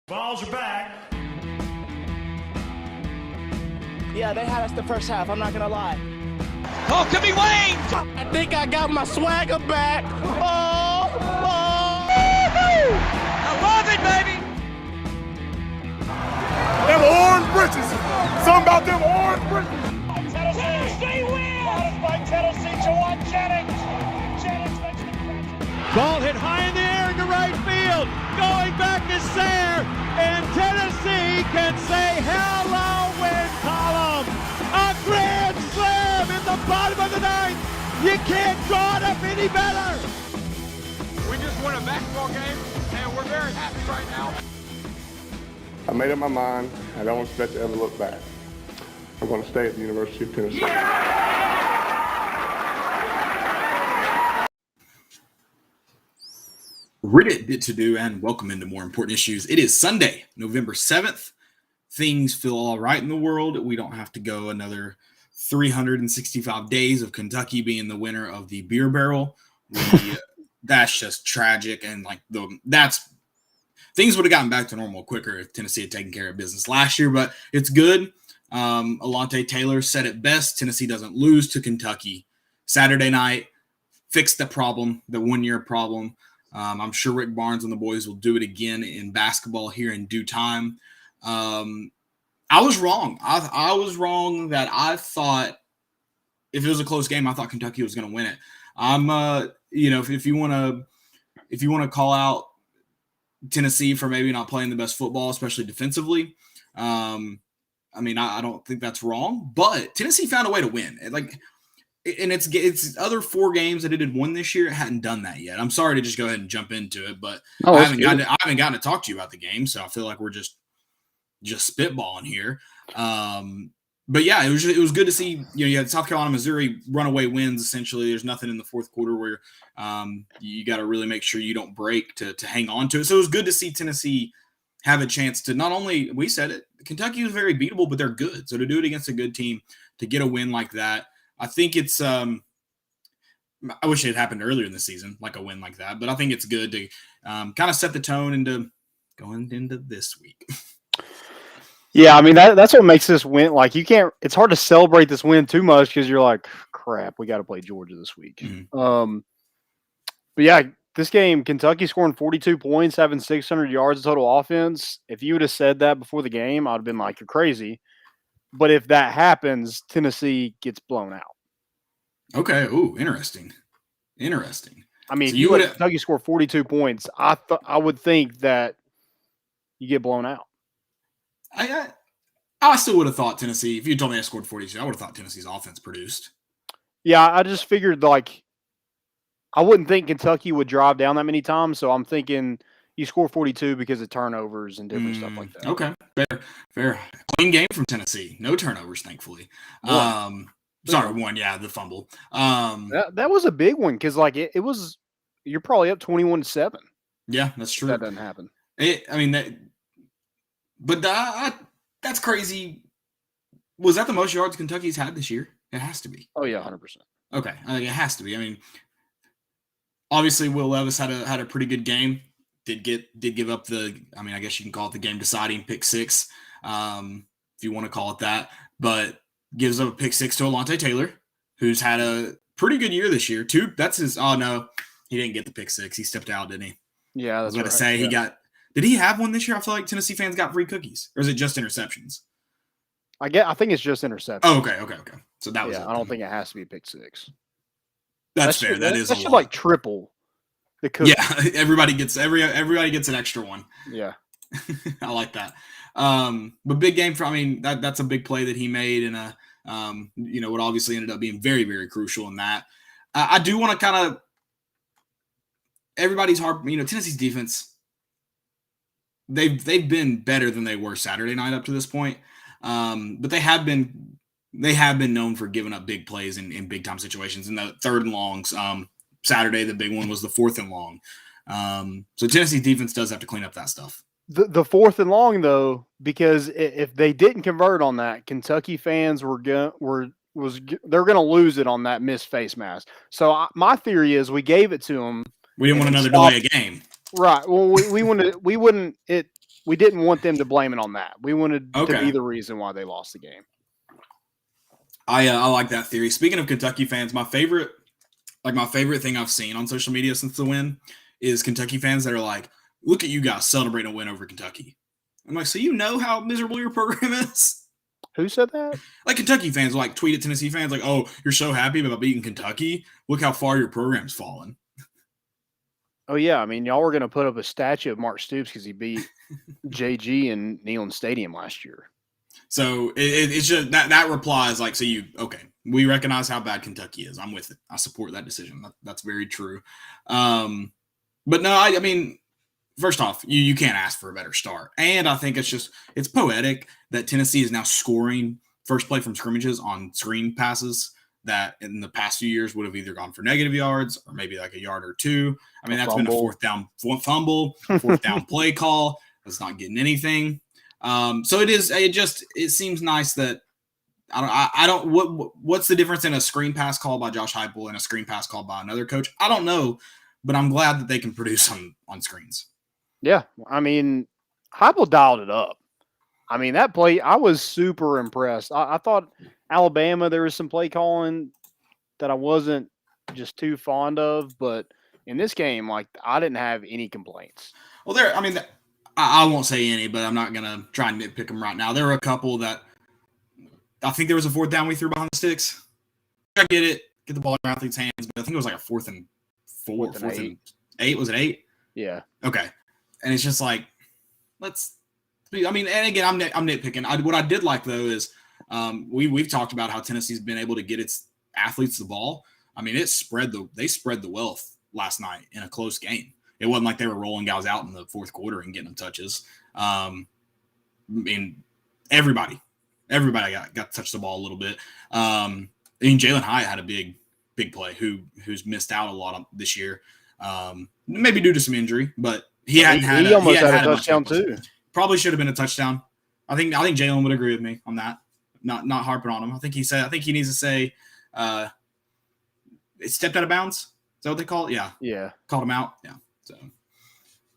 Balls are back. Yeah, they had us the first half, I'm not gonna lie. Oh, could be Wayne! I think I got my swagger back. Oh! I love it, baby! Them orange britches. Something about them orange britches. Tennessee wins! Out by Tennessee to one Jennings. Jennings makes the catch. Ball hit high in the air into right field. Going back is Sayre. And Tennessee can say hello, win column. A grand slam in the bottom of the ninth. You can't draw it up any better. We just won a basketball game, and we're very happy right now. I made up my mind. I don't expect to ever look back. I'm going to stay at the University of Tennessee. Reddit bit to do, and welcome into More Important Issues. It is Sunday, November 7th. Things feel all right in the world. We don't have to go another 365 days of Kentucky being the winner of the beer barrel. That's just tragic, and things would have gotten back to normal quicker if Tennessee had taken care of business last year, but it's good. Alante Taylor said it best. Tennessee doesn't lose to Kentucky Saturday night. Fix the problem, the one-year problem. I'm sure Rick Barnes and the boys will do it again in basketball here in due time. I was wrong. I was wrong that I thought if it was a close game, I thought Kentucky was going to win it. If you want to call out Tennessee for maybe not playing the best football, especially defensively, I don't think that's wrong. But Tennessee found a way to win. And it's other four games that it had won this year. It hadn't done that yet. I'm sorry to just go ahead and jump into it, but I haven't gotten to talk to you about the game, so I feel like we're just spitballing here. But yeah, it was good to see. You had South Carolina, Missouri runaway wins. Essentially, there's nothing in the fourth quarter where you got to really make sure you don't break to hang on to it. So it was good to see Tennessee have a chance to not only, we said it, Kentucky was very beatable, but they're good. So to do it against a good team, to get a win like that, I think it's I wish it had happened earlier in the season, like a win like that. But I think it's good to kind of set the tone into going into this week. Yeah, I mean, that's what makes this win. Like, it's hard to celebrate this win too much because you're like, crap, we got to play Georgia this week. Mm-hmm. But yeah, this game, Kentucky scoring 42 points, having 600 yards of total offense. If you would have said that before the game, I'd have been like, you're crazy. But if that happens, Tennessee gets blown out. Okay. Ooh, interesting. I mean, so if you let Kentucky score 42 points, I would think that you get blown out. I still would have thought Tennessee, if you told me I scored 42, I would have thought Tennessee's offense produced. Yeah, I just figured, I wouldn't think Kentucky would drive down that many times, so I'm thinking you score 42 because of turnovers and different stuff like that. Okay, fair. Clean game from Tennessee. No turnovers, thankfully. One, yeah, the fumble. That was a big one because, it was – you're probably up 21-7. Yeah, that's true. That doesn't happen. That's crazy. Was that the most yards Kentucky's had this year? It has to be. Oh, yeah, 100%. Okay, I think it has to be. I mean, obviously Will Levis had a pretty good game. Did give up I guess you can call it the game deciding pick six, if you want to call it that. But gives up a pick six to Alante Taylor, who's had a pretty good year this year. That's his. Oh no, he didn't get the pick six. He stepped out, didn't he? Yeah, I was about to say he got. Did he have one this year? I feel like Tennessee fans got free cookies, or is it just interceptions? I think it's just interceptions. Oh, okay. So that was. Yeah, I don't think it has to be a pick six. That's fair. That is. That should triple the cookie. Yeah, everybody gets an extra one. Yeah, I like that. But big game for. I mean, that's a big play that he made, and what obviously ended up being very, very crucial in that. I do want to kind of. Everybody's hard. Tennessee's defense. They've been better than they were Saturday night up to this point, but they have been known for giving up big plays in big time situations. In the third and longs, Saturday the big one was the fourth and long. So Tennessee's defense does have to clean up that stuff. The fourth and long though, because if they didn't convert on that, Kentucky fans they're going to lose it on that missed face mask. So my theory is we gave it to them. We didn't want another delay a game. Right. Well, we wouldn't. we didn't want them to blame it on that. We wanted to Okay. be the reason why they lost the game. I like that theory. Speaking of Kentucky fans, my favorite thing I've seen on social media since the win is Kentucky fans that are like, look at you guys celebrating a win over Kentucky. I'm like, so you know how miserable your program is? Who said that? Like Kentucky fans will like tweet at Tennessee fans like, oh, you're so happy about beating Kentucky. Look how far your program's fallen. Oh, yeah. I mean, y'all were going to put up a statue of Mark Stoops because he beat JG in Neyland Stadium last year. So it's just that reply is like, so we recognize how bad Kentucky is. I'm with it. I support that decision. That's very true. But no, I mean, first off, you can't ask for a better start. And I think it's poetic that Tennessee is now scoring first play from scrimmages on screen passes that in the past few years would have either gone for negative yards or maybe like a yard or two. I mean, that's been a fourth down fumble, fourth down play call. That's not getting anything. So it seems nice that what's the difference in a screen pass call by Josh Heupel and a screen pass call by another coach? I don't know, but I'm glad that they can produce on screens. Yeah. I mean, Heupel dialed it up. I mean, that play, I was super impressed. I thought Alabama, there was some play calling that I wasn't just too fond of, but in this game, like, I didn't have any complaints. Well, I won't say any, but I'm not going to try and nitpick them right now. There were a couple that I think there was a fourth down we threw behind the sticks. I get it. Get the ball in your athlete's hands, but I think it was like a fourth and eight. Was it 8? Yeah. Okay. And it's just like, and again, I'm nitpicking. What I did like, though, is we've talked about how Tennessee's been able to get its athletes the ball. I mean, they spread the wealth last night in a close game. It wasn't like they were rolling guys out in the fourth quarter and getting them touches. I mean, everybody got to touch the ball a little bit. I mean, Jalen Hyatt had a big play who's missed out a lot this year, maybe due to some injury, but he almost had a touchdown too. Probably should have been a touchdown. I think Jalen would agree with me on that. Not harping on him. I think he needs to say it stepped out of bounds. Is that what they call it? Yeah. Yeah. Called him out. Yeah. So,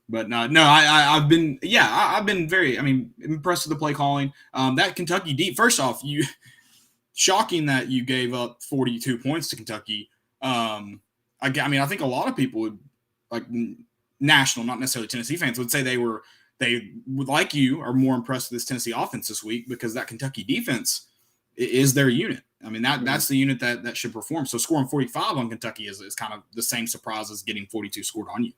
but I've been very, impressed with the play calling. That Kentucky first off, shocking that you gave up 42 points to Kentucky. I think a lot of people would, like, national, not necessarily Tennessee fans, would say they would, like you, are more impressed with this Tennessee offense this week because that Kentucky defense is their unit. I mean, that's the unit that should perform. So scoring 45 on Kentucky is kind of the same surprise as getting 42 scored on you.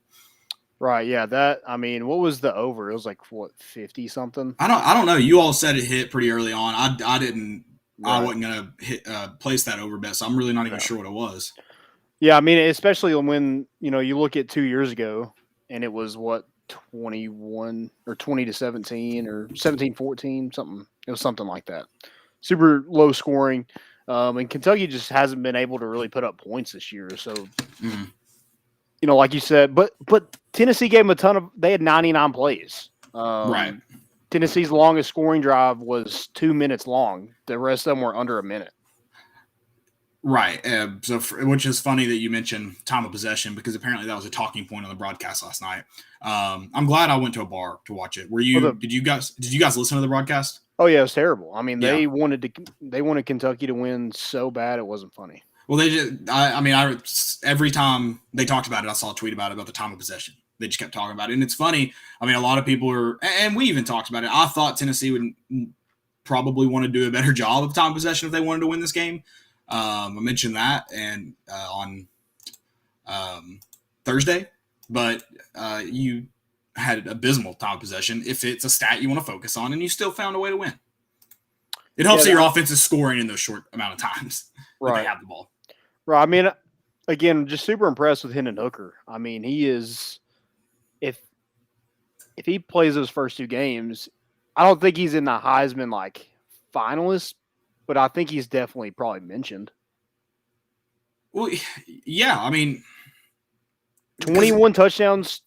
Right. Yeah. What was the over? It was like, 50 something? I don't know. You all said it hit pretty early on. I didn't. Right. I wasn't going to place that over bet, so I'm really not even sure what it was. Yeah, I mean, especially when, you look at 2 years ago and it was 21 or 20-17 or 17-14, something. It was something like that. Super low scoring. And Kentucky just hasn't been able to really put up points this year. So, like you said, but Tennessee gave them they had 99 plays. Right. Tennessee's longest scoring drive was 2 minutes long. The rest of them were under a minute. Right. Which is funny that you mentioned time of possession because apparently that was a talking point on the broadcast last night. I'm glad I went to a bar to watch it. Did you guys listen to the broadcast? Oh yeah, it was terrible. I mean, they wanted Kentucky to win so bad it wasn't funny. Well, every time they talked about it, I saw a tweet about the time of possession. They just kept talking about it. And it's funny. I mean, a lot of people and we even talked about it. I thought Tennessee would probably want to do a better job of time possession if they wanted to win this game. I mentioned that and on Thursday, but you had abysmal time possession if it's a stat you want to focus on, and you still found a way to win. It helps that your offense is scoring in those short amount of times that they have the ball. Right. I mean, again, just super impressed with Hendon Hooker. I mean, he is if he plays those first 2 games, I don't think he's in the Heisman finalist. But I think he's definitely probably mentioned. Well, yeah. I mean, 21 touchdowns,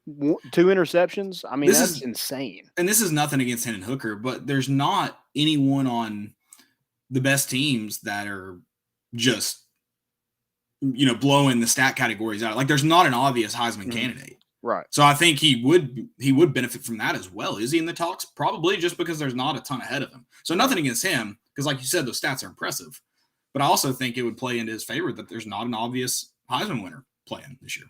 2 interceptions. I mean, that's insane. And this is nothing against Hendon Hooker, but there's not anyone on the best teams that are just, blowing the stat categories out. Like, there's not an obvious Heisman candidate. Right. So I think he would benefit from that as well. Is he in the talks? Probably, just because there's not a ton ahead of him. So nothing against him, because like you said, those stats are impressive. But I also think it would play into his favor that there's not an obvious Heisman winner playing this year.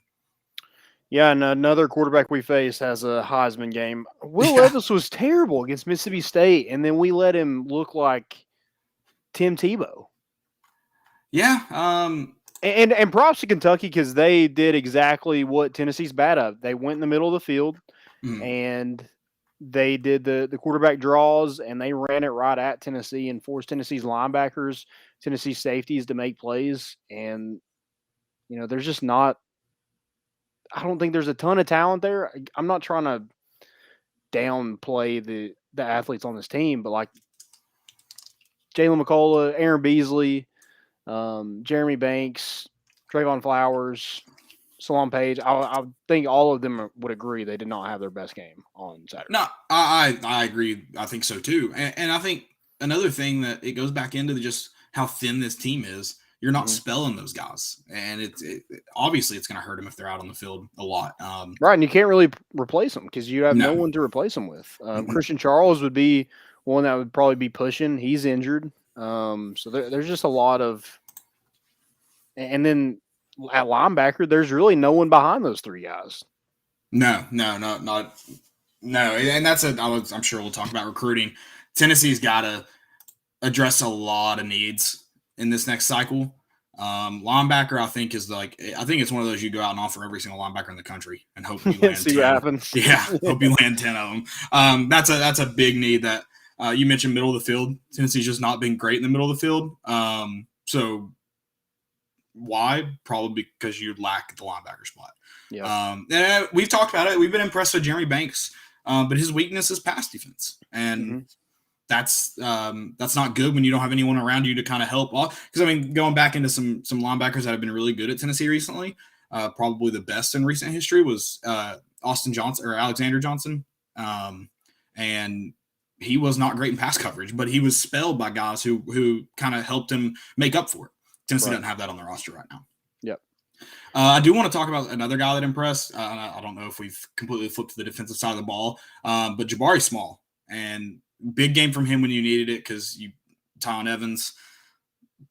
Yeah, and another quarterback we face has a Heisman game. Will Levis was terrible against Mississippi State, and then we let him look like Tim Tebow. Yeah. And props to Kentucky because they did exactly what Tennessee's bad at. They went in the middle of the field, and they did the quarterback draws, and they ran it right at Tennessee and forced Tennessee's linebackers, Tennessee safeties to make plays. And, there's just not – I don't think there's a ton of talent there. I'm not trying to downplay the athletes on this team, but like Jalen McCullough, Aaron Beasley, Jeremy Banks, Trayvon Flowers, Salon Page. I think all of them would agree they did not have their best game on Saturday. No, I agree. I think so too. And I think another thing that it goes back into just how thin this team is. You're not spelling those guys, and obviously it's going to hurt them if they're out on the field a lot. Right, and you can't really replace them because you have no one to replace them with. Christian Charles would be one that would probably be pushing. He's injured. So there's just a lot of – and then at linebacker, there's really no one behind those three guys. No. And I'm sure we'll talk about recruiting. Tennessee's got to address a lot of needs in this next cycle. Linebacker, I think it's one of those you go out and offer every single linebacker in the country and hope you land see 10. what happens. Yeah, hope you land 10 of them. That's a big need that you mentioned middle of the field. Tennessee's just not been great in the middle of the field. So why? Probably because you lack the linebacker spot. Yeah. And we've talked about it. We've been impressed with Jeremy Banks, but his weakness is pass defense. And that's not good when you don't have anyone around you to kind of help. Because, going back into some linebackers that have been really good at Tennessee recently, probably the best in recent history was Austin Johnson or Alexander Johnson. And he was not great in pass coverage, but he was spelled by guys who kind of helped him make up for it. Tennessee doesn't have that on their roster right now. Yep. I do want to talk about another guy that impressed. I don't know if we've completely flipped to the defensive side of the ball, but Jabari Small. And big game from him when you needed it because Tyron Evans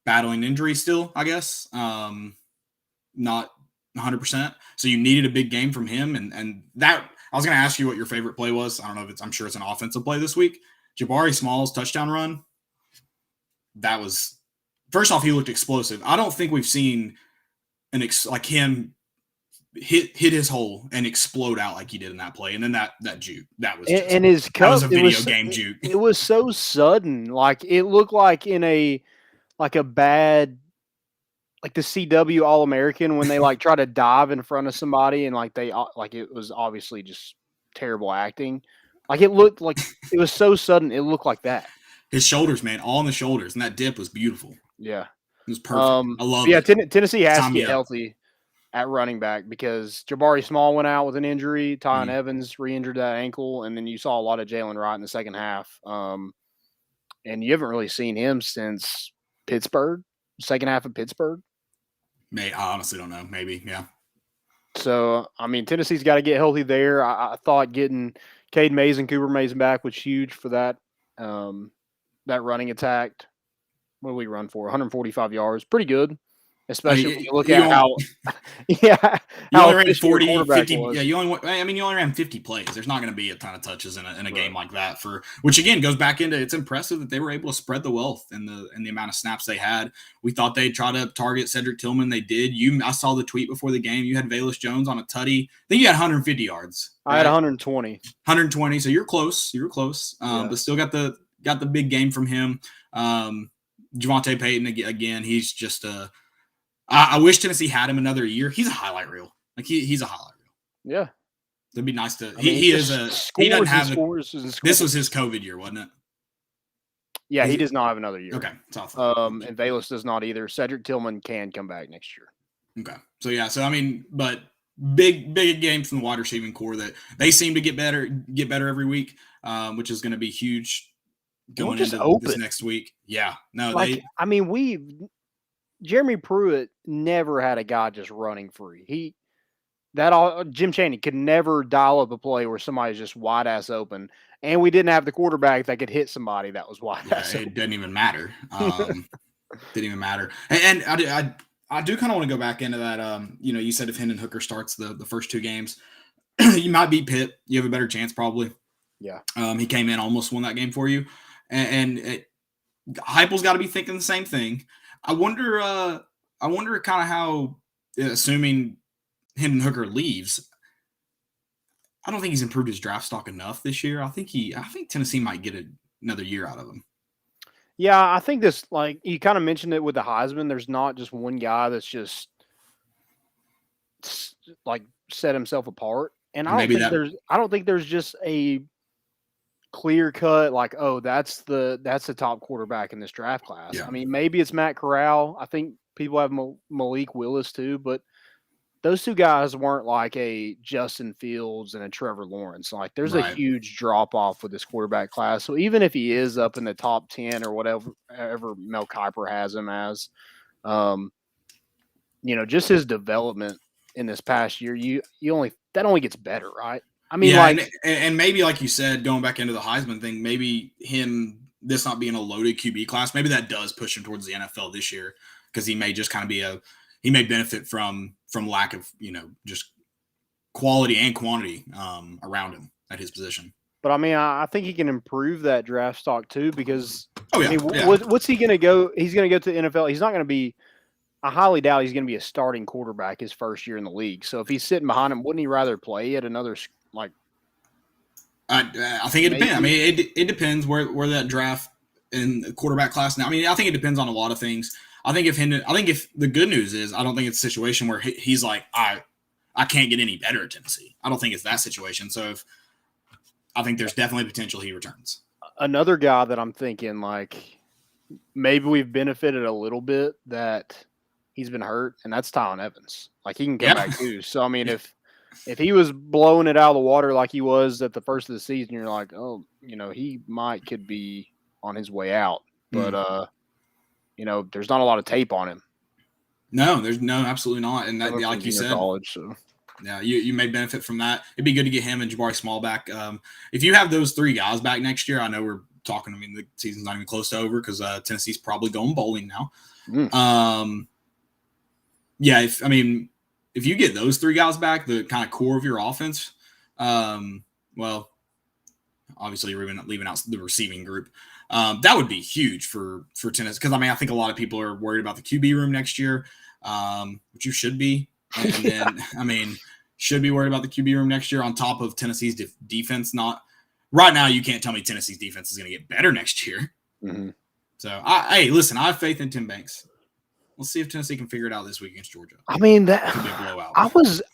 battling injury still, I guess. Not 100%. So you needed a big game from him. And that I was going to ask you what your favorite play was. I don't know if I'm sure it's an offensive play this week. Jabari Small's touchdown run. That was, first off, he looked explosive. I don't think we've seen like him hit his hole and explode out like he did in that play. And then that juke, that was just, and his that was a video game juke. It was so sudden. Like it looked like in a bad, like the CW All-American when they like try to dive in front of somebody and like it was obviously just terrible acting. Like it looked like it was so sudden. It looked like that. His shoulders, man, all in the shoulders. And that dip was beautiful. Yeah. It was perfect. I love it. Yeah, Tennessee has to get healthy at running back because Jabari Small went out with an injury. Tyron Evans re-injured that ankle. And then you saw a lot of Jalen Wright in the second half. And you haven't really seen him since Pittsburgh, second half of Pittsburgh. I honestly don't know. Maybe, yeah. So, Tennessee's got to get healthy there. I thought getting Cade Mays and Cooper Mays back was huge for that running attack. What do we run for? 145 yards. Pretty good, especially when you look at how you only ran 40, 50. Was. Yeah, you only ran 50 plays. There's not going to be a ton of touches in a game like that. Which again goes back into it's impressive that they were able to spread the wealth and the amount of snaps they had. We thought they'd try to target Cedric Tillman. They did. I saw the tweet before the game. You had Velus Jones on a tutty. I think you had 150 yards. Right? I had 120. 120. So you're close. You were close. But still got the big game from him. Javonte Payton again. He's just I wish Tennessee had him another year. He's a highlight reel. Like he's a highlight reel. Yeah, it'd be nice to. He doesn't have this was his COVID year, wasn't it? Yeah, he does not have another year. Okay, and Velus does not either. Cedric Tillman can come back next year. Okay, but big game from the wide receiving core that they seem to get better every week, which is going to be huge going into this next week. Yeah, no, Jeremy Pruitt never had a guy just running free. Jim Chaney could never dial up a play where somebody's just wide ass open, and we didn't have the quarterback that could hit somebody that was wide ass open. It didn't even matter. Didn't even matter. And I do kind of want to go back into that. You said if Hendon Hooker starts the first 2 games, you might beat Pitt. You have a better chance probably. Yeah. He came in, almost won that game for you, and Heupel's got to be thinking the same thing. I wonder kind of how, assuming Hendon Hooker leaves, I don't think he's improved his draft stock enough this year. I think Tennessee might get another year out of him. Yeah, I think this, like you kind of mentioned it with the Heisman, there's not just one guy that's just like set himself apart. And I don't think there's just a clear cut like, oh, that's the top quarterback in this draft class. Yeah. I mean, maybe it's Matt Corral. I think people have Malik Willis too, but those 2 guys weren't like a Justin Fields and a Trevor Lawrence. Like, there's a huge drop off with this quarterback class. So even if he is up in the top 10 or whatever Mel Kiper has him as, just his development in this past year, that only gets better, right? I mean, and maybe like you said, going back into the Heisman thing, maybe this not being a loaded QB class, maybe that does push him towards the NFL this year, because he may just kind of he may benefit from lack of, just quality and quantity around him at his position. But I mean, I think he can improve that draft stock too, because yeah. What's he going to go? He's going to go to the NFL. He's not going to be. I highly doubt he's going to be a starting quarterback his first year in the league. So if he's sitting behind him, wouldn't he rather play at another like? I think it depends. I mean, it depends where that draft in the quarterback class now. I mean, I think it depends on a lot of things. I think if the good news is, I don't think it's a situation where he's like, I can't get any better at Tennessee. I don't think it's that situation. So I think there's definitely potential he returns. Another guy that I'm thinking, like, maybe we've benefited a little bit that he's been hurt, and that's Tylen Evans. Like, he can come back too. So I mean, if he was blowing it out of the water like he was at the first of the season, you're like, oh, he could be on his way out. But there's not a lot of tape on him. No, absolutely not. And that, like you said, college, so. Yeah, you may benefit from that. It'd be good to get him and Jabari Small back. If you have those 3 guys back next year, I know we're talking. I mean, the season's not even close to over because Tennessee's probably going bowling now. If you get those 3 guys back, the kind of core of your offense, well, obviously you're leaving out the receiving group. That would be huge for Tennessee, because I think a lot of people are worried about the QB room next year, which you should be. And then, should be worried about the QB room next year on top of Tennessee's defense. Not right now. You can't tell me Tennessee's defense is going to get better next year. Mm-hmm. So, listen, I have faith in Tim Banks. We'll see if Tennessee can figure it out this week against Georgia. I mean, that be a blowout.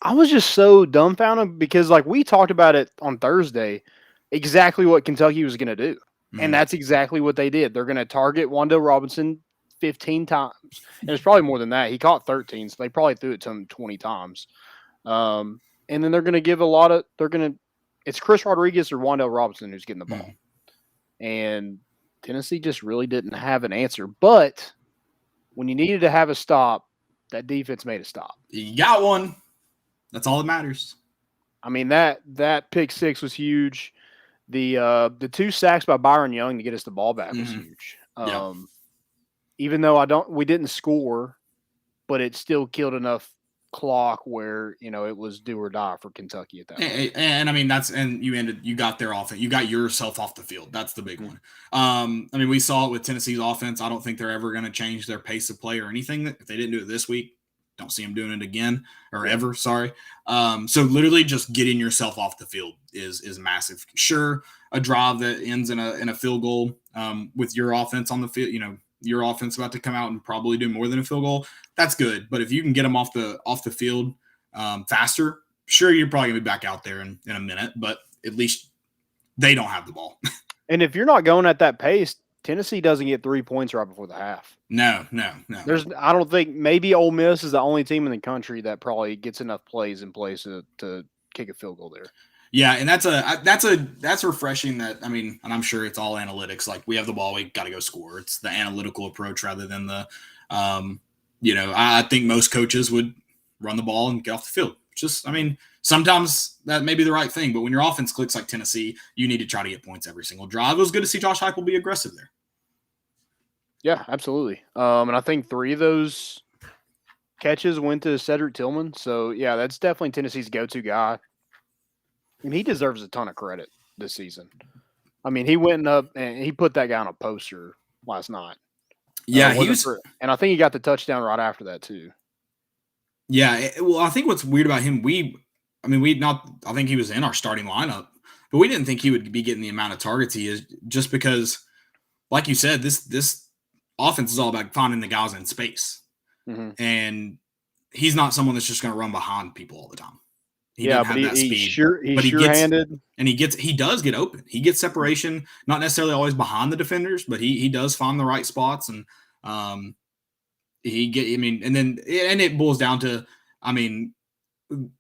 I was just so dumbfounded because, like, we talked about it on Thursday, exactly what Kentucky was going to do. Mm-hmm. And that's exactly what they did. They're going to target Wando Robinson 15 times. And it's probably more than that. He caught 13, so they probably threw it to him 20 times. And then they're going to give it's Chris Rodriguez or Wando Robinson who's getting the ball. Mm-hmm. And Tennessee just really didn't have an answer. But when you needed to have a stop, that defense made a stop. You got one. That's all that matters. I mean, that pick 6 was huge. The 2 sacks by Byron Young to get us the ball back was huge. Even though we didn't score, but it still killed enough clock where it was do or die for Kentucky at that point. And you got their offense. You got yourself off the field. That's the big one. We saw it with Tennessee's offense. I don't think they're ever going to change their pace of play or anything. If they didn't do it this week, don't see them doing it again or ever. Sorry. So literally just getting yourself off the field is massive. Sure, a drive that ends in a field goal with your offense on the field, your offense about to come out and probably do more than a field goal, that's good. But if you can get them off the field faster, sure, you're probably gonna be back out there in a minute, but at least they don't have the ball. And if you're not going at that pace, Tennessee doesn't get 3 points right before the half. No. I don't think, maybe Ole Miss is the only team in the country that probably gets enough plays in place to kick a field goal there. Yeah, and that's refreshing that, and I'm sure it's all analytics. Like, we have the ball, we got to go score. It's the analytical approach rather than the, I think most coaches would run the ball and get off the field. Just, I mean, sometimes that may be the right thing, but when your offense clicks like Tennessee, you need to try to get points every single drive. It was good to see Josh Heupel be aggressive there. Yeah, absolutely. And I think 3 of those catches went to Cedric Tillman. So, yeah, that's definitely Tennessee's go-to guy. And he deserves a ton of credit this season. I mean, he went up and he put that guy on a poster last night. Yeah, he was. And I think he got the touchdown right after that, too. Yeah, well, I think what's weird about him, I think he was in our starting lineup, but we didn't think he would be getting the amount of targets he is just because, like you said, this offense is all about finding the guys in space. Mm-hmm. And he's not someone that's just going to run behind people all the time. He yeah, doesn't have that speed. He's but sure-handed. He does get open. He gets separation, not necessarily always behind the defenders, but he does find the right spots. And and it boils down to,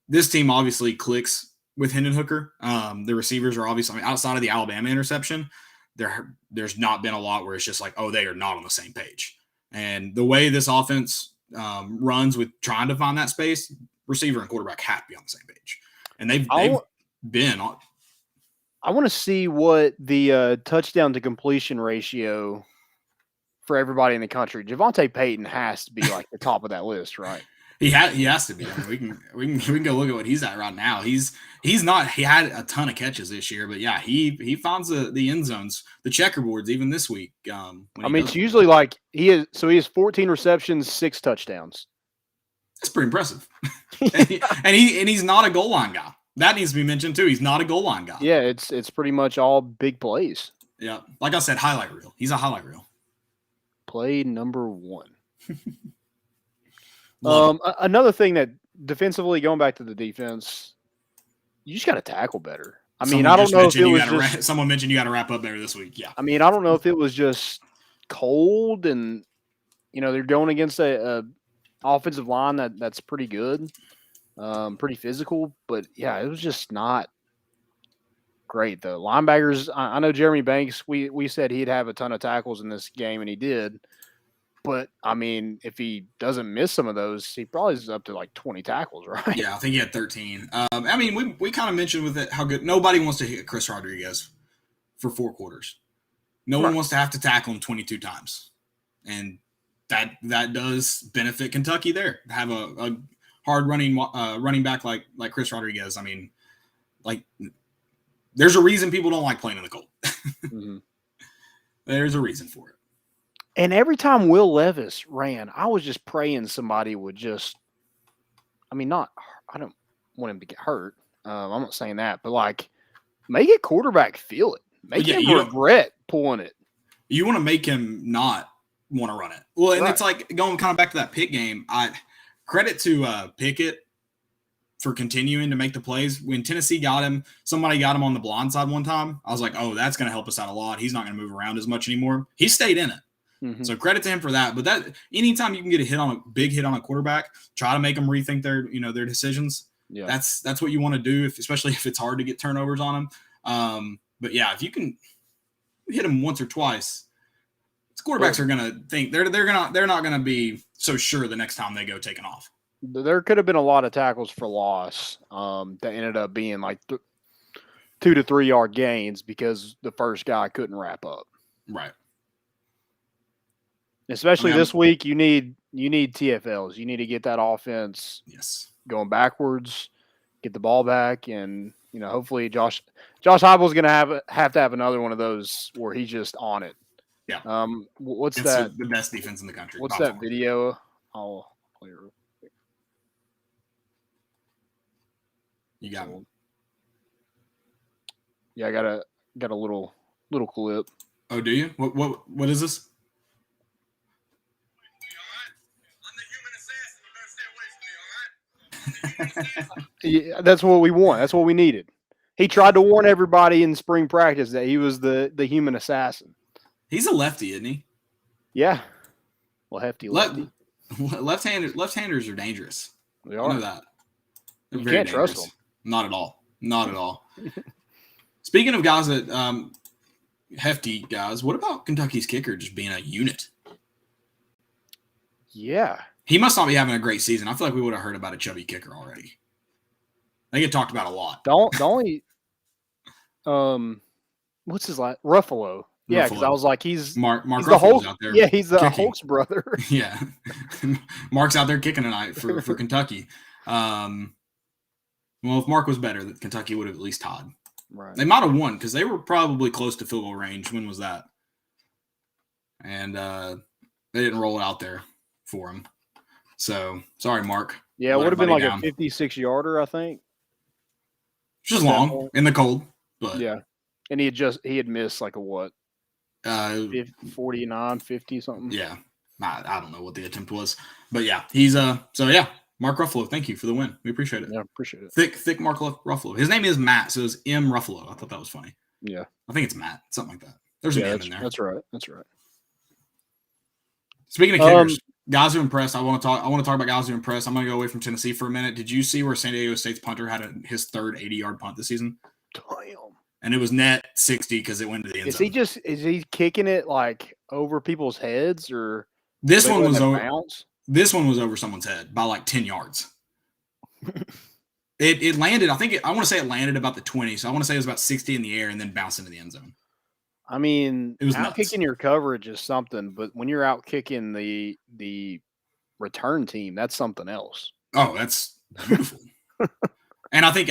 this team obviously clicks with Hendon Hooker. The receivers are obviously, outside of the Alabama interception, there's not been a lot where it's just like, oh, they are not on the same page. And the way this offense runs with trying to find that space, receiver and quarterback have to be on the same page. And they've been on. I want to see what the touchdown to completion ratio for everybody in the country. Javonte Payton has to be like the top of that list, right? He has to be. We can go look at what he's at right now. He's not. He had a ton of catches this year, but yeah, he finds the end zones, the checkerboards, even this week. It's usually like he has 14 receptions, 6 touchdowns. That's pretty impressive. and he's not a goal line guy. That needs to be mentioned too. He's not a goal line guy. Yeah, it's pretty much all big plays. Yeah, like I said, highlight reel. He's a highlight reel. Play number 1. Another thing that defensively, going back to the defense, you just got to tackle better. I don't know if it was someone mentioned you got to wrap up better this week. Yeah. I don't know if it was just cold and, they're going against a offensive line that's pretty good, pretty physical, but yeah, it was just not great. The linebackers, I know Jeremy Banks, we said he'd have a ton of tackles in this game, and he did. But, if he doesn't miss some of those, he probably is up to like 20 tackles, right? Yeah, I think he had 13. We kind of mentioned with it how good – nobody wants to hit Chris Rodriguez for 4 quarters. No one wants to have to tackle him 22 times. And that does benefit Kentucky there. Have a hard running back like Chris Rodriguez. There's a reason people don't like playing in the cold. Mm-hmm. There's a reason for it. And every time Will Levis ran, I was just praying somebody would just – I don't want him to get hurt. I'm not saying that. But, make a quarterback feel it. Make him regret pulling it. You want to make him not want to run it. Well, and It's like going kind of back to that Pitt game. Credit to Pickett for continuing to make the plays. When Tennessee got him, somebody got him on the blind side one time. I was like, oh, that's going to help us out a lot. He's not going to move around as much anymore. He stayed in it. Mm-hmm. So credit to him for that. But that anytime you can get a big hit on a quarterback, try to make them rethink their decisions. Yeah. That's what you want to do, especially if it's hard to get turnovers on them. But yeah, if you can hit them once or twice, quarterbacks are going to think they're not going to be so sure the next time they go taking off. There could have been a lot of tackles for loss that ended up being like 2 to 3 yard gains because the first guy couldn't wrap up. Right. Especially this week, you need TFLs. You need to get that offense going backwards, get the ball back, and hopefully Josh Heupel's going to have to have another one of those where he's just on it. Yeah. What's it's that? The best defense in the country. What's that video? I'll play it real quick. You got one. Yeah, I got a little clip. Oh, do you? What is this? Yeah, that's what we want. That's what we needed. He tried to warn everybody in spring practice that he was the human assassin. He's a lefty, isn't he? Yeah. Well, hefty lefty. Left-handers are dangerous. They are. I know that. You can't trust them. Not at all. Not at all. Speaking of guys that hefty guys, what about Kentucky's kicker just being a unit? Yeah. He must not be having a great season. I feel like we would have heard about a chubby kicker already. They get talked about a lot. The only what's his last Ruffalo? Yeah, because I was like, he's Mark he's the Ruffalo's Hulk. out there. Yeah, he's the kicking. Hulk's brother. Yeah, Mark's out there kicking tonight for Kentucky. Well, if Mark was better, Kentucky would have at least tied. Right. They might have won because they were probably close to field goal range. When was that? And they didn't roll it out there for him. So sorry, Mark. Yeah, it would have been like a 56-yarder, I think. Just long in the cold, but yeah. And he had missed like a what? 49, 50 something. Yeah. I don't know what the attempt was. But yeah, he's so yeah, Mark Ruffalo, thank you for the win. We appreciate it. Yeah, appreciate it. Thick Mark Ruffalo. His name is Matt, so it's M. Ruffalo. I thought that was funny. Yeah. I think it's Matt, something like that. There's an M in there. That's right. Speaking of kickers, guys who impressed, I want to talk about guys who impressed. I'm going to go away from Tennessee for a minute. Did you see where San Diego State's punter had his third 80-yard punt this season? Damn. And it was net 60 because it went to the end zone. Is he kicking it like over people's heads or this one was over someone's head by like 10 yards. It landed, I want to say it landed about the 20, so I want to say it was about 60 in the air and then bounced into the end zone. I mean, it was out kicking your coverage is something, but when you're out kicking the return team, that's something else. Oh, that's beautiful. And I think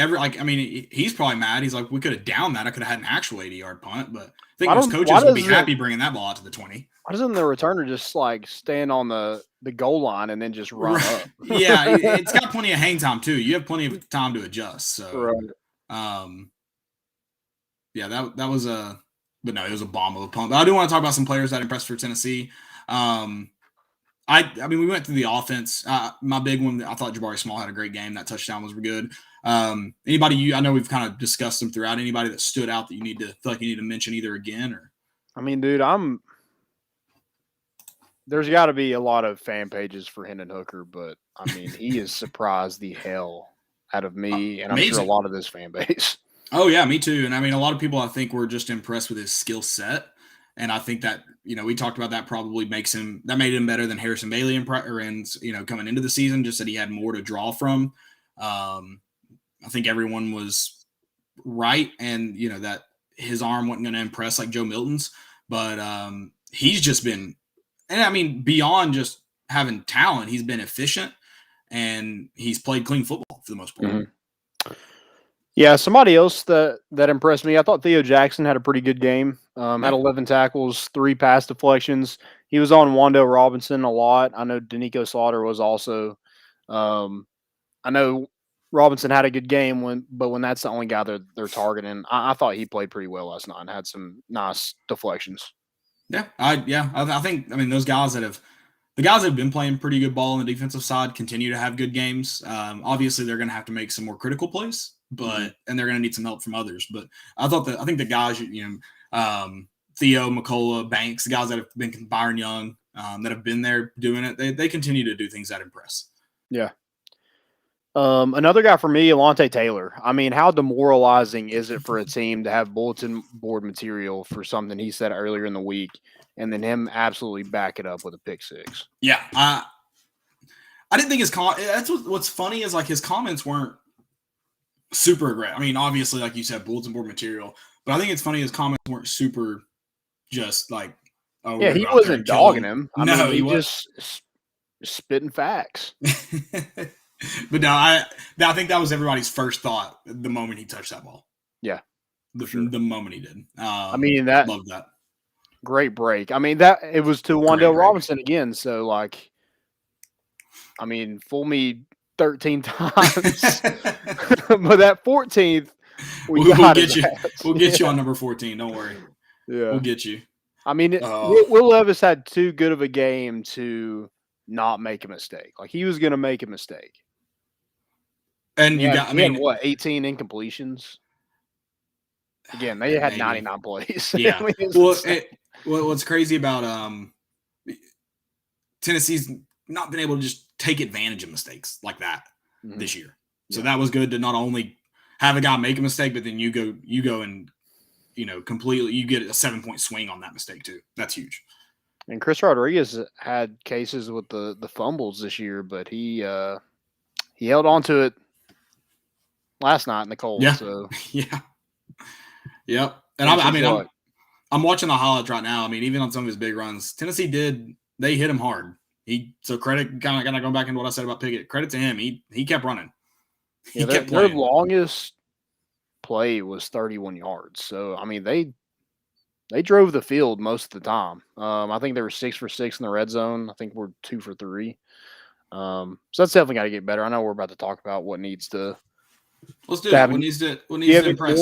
he's probably mad. He's like, we could have downed that. I could have had an actual 80-yard punt, but I think most coaches would be happy bringing that ball out to the 20. Why doesn't the returner just like stand on the goal line and then just run up? Yeah, it's got plenty of hang time too. You have plenty of time to adjust. So, yeah, that was but no, it was a bomb of a punt. But I do want to talk about some players that impressed for Tennessee. We went through the offense. My big one, I thought Jabari Small had a great game. That touchdown was good. Anybody I know we've kind of discussed them throughout. Anybody that stood out that you feel like you need to mention either again or? I mean, dude, there's got to be a lot of fan pages for Hendon Hooker, but I mean, he has surprised the hell out of me, and I'm sure a lot of this fan base. Oh yeah, me too. And I mean, a lot of people I think were just impressed with his skill set. And I think that, we talked about that probably made him better than Harrison Bailey coming into the season, just that he had more to draw from. I think everyone was right. And, that his arm wasn't going to impress like Joe Milton's, but he's just been, and I mean, beyond just having talent, he's been efficient and he's played clean football for the most part. Mm-hmm. Yeah, somebody else that impressed me, I thought Theo Jackson had a pretty good game. Had 11 tackles, 3 pass deflections. He was on Wandale Robinson a lot. I know Danico Slaughter was also. I know Robinson had a good game but when that's the only guy they're targeting, I thought he played pretty well last night and had some nice deflections. Yeah, I think those guys that have been playing pretty good ball on the defensive side continue to have good games. Obviously, they're going to have to make some more critical plays, and they're going to need some help from others. But I think the guys, Theo, McCullough, Banks, the guys that have been Byron Young, that have been there doing it, they continue to do things that impress. Yeah. Another guy for me, Alontae Taylor. I mean, how demoralizing is it for a team to have bulletin board material for something he said earlier in the week and then him absolutely back it up with a pick six? Yeah. I didn't think that's what's funny is like his comments weren't super aggressive. I mean, obviously, like you said, bulletin board material, but I think it's funny his comments weren't super just like, oh, yeah, he wasn't dogging him. I mean, he just spitting facts. But no, I think that was everybody's first thought the moment he touched that ball. Yeah, the moment he did. I mean, loved that. Great break. I mean, that it was to Wandale Robinson again. So, like, I mean, fool me 13 times, but that 14th, we'll get you. We'll get you on number 14. Don't worry. Yeah, we'll get you. I mean, Will Levis had too good of a game to not make a mistake. Like, he was going to make a mistake. And you got, 18 incompletions? Again, they had 99 plays. Yeah. What's crazy about Tennessee's not been able to just take advantage of mistakes like that this year. So that was good to not only have a guy make a mistake, but then you go and completely you get a 7-point swing on that mistake too. That's huge. And Chris Rodriguez had cases with the fumbles this year, but he held on to it. last night in the cold. Yeah. So Yeah. Yep. And I'm watching the highlights right now. I mean, even on some of his big runs, Tennessee they hit him hard. So credit, kind of going back into what I said about Pickett, credit to him. He kept running. He kept their playing. longest play was 31 yards. So, I mean, they drove the field most of the time. I think they were 6 for 6 in the red zone. I think we're 2 for 3. So that's definitely got to get better. I know we're about to talk about what needs to. Let's do it. What needs to impress?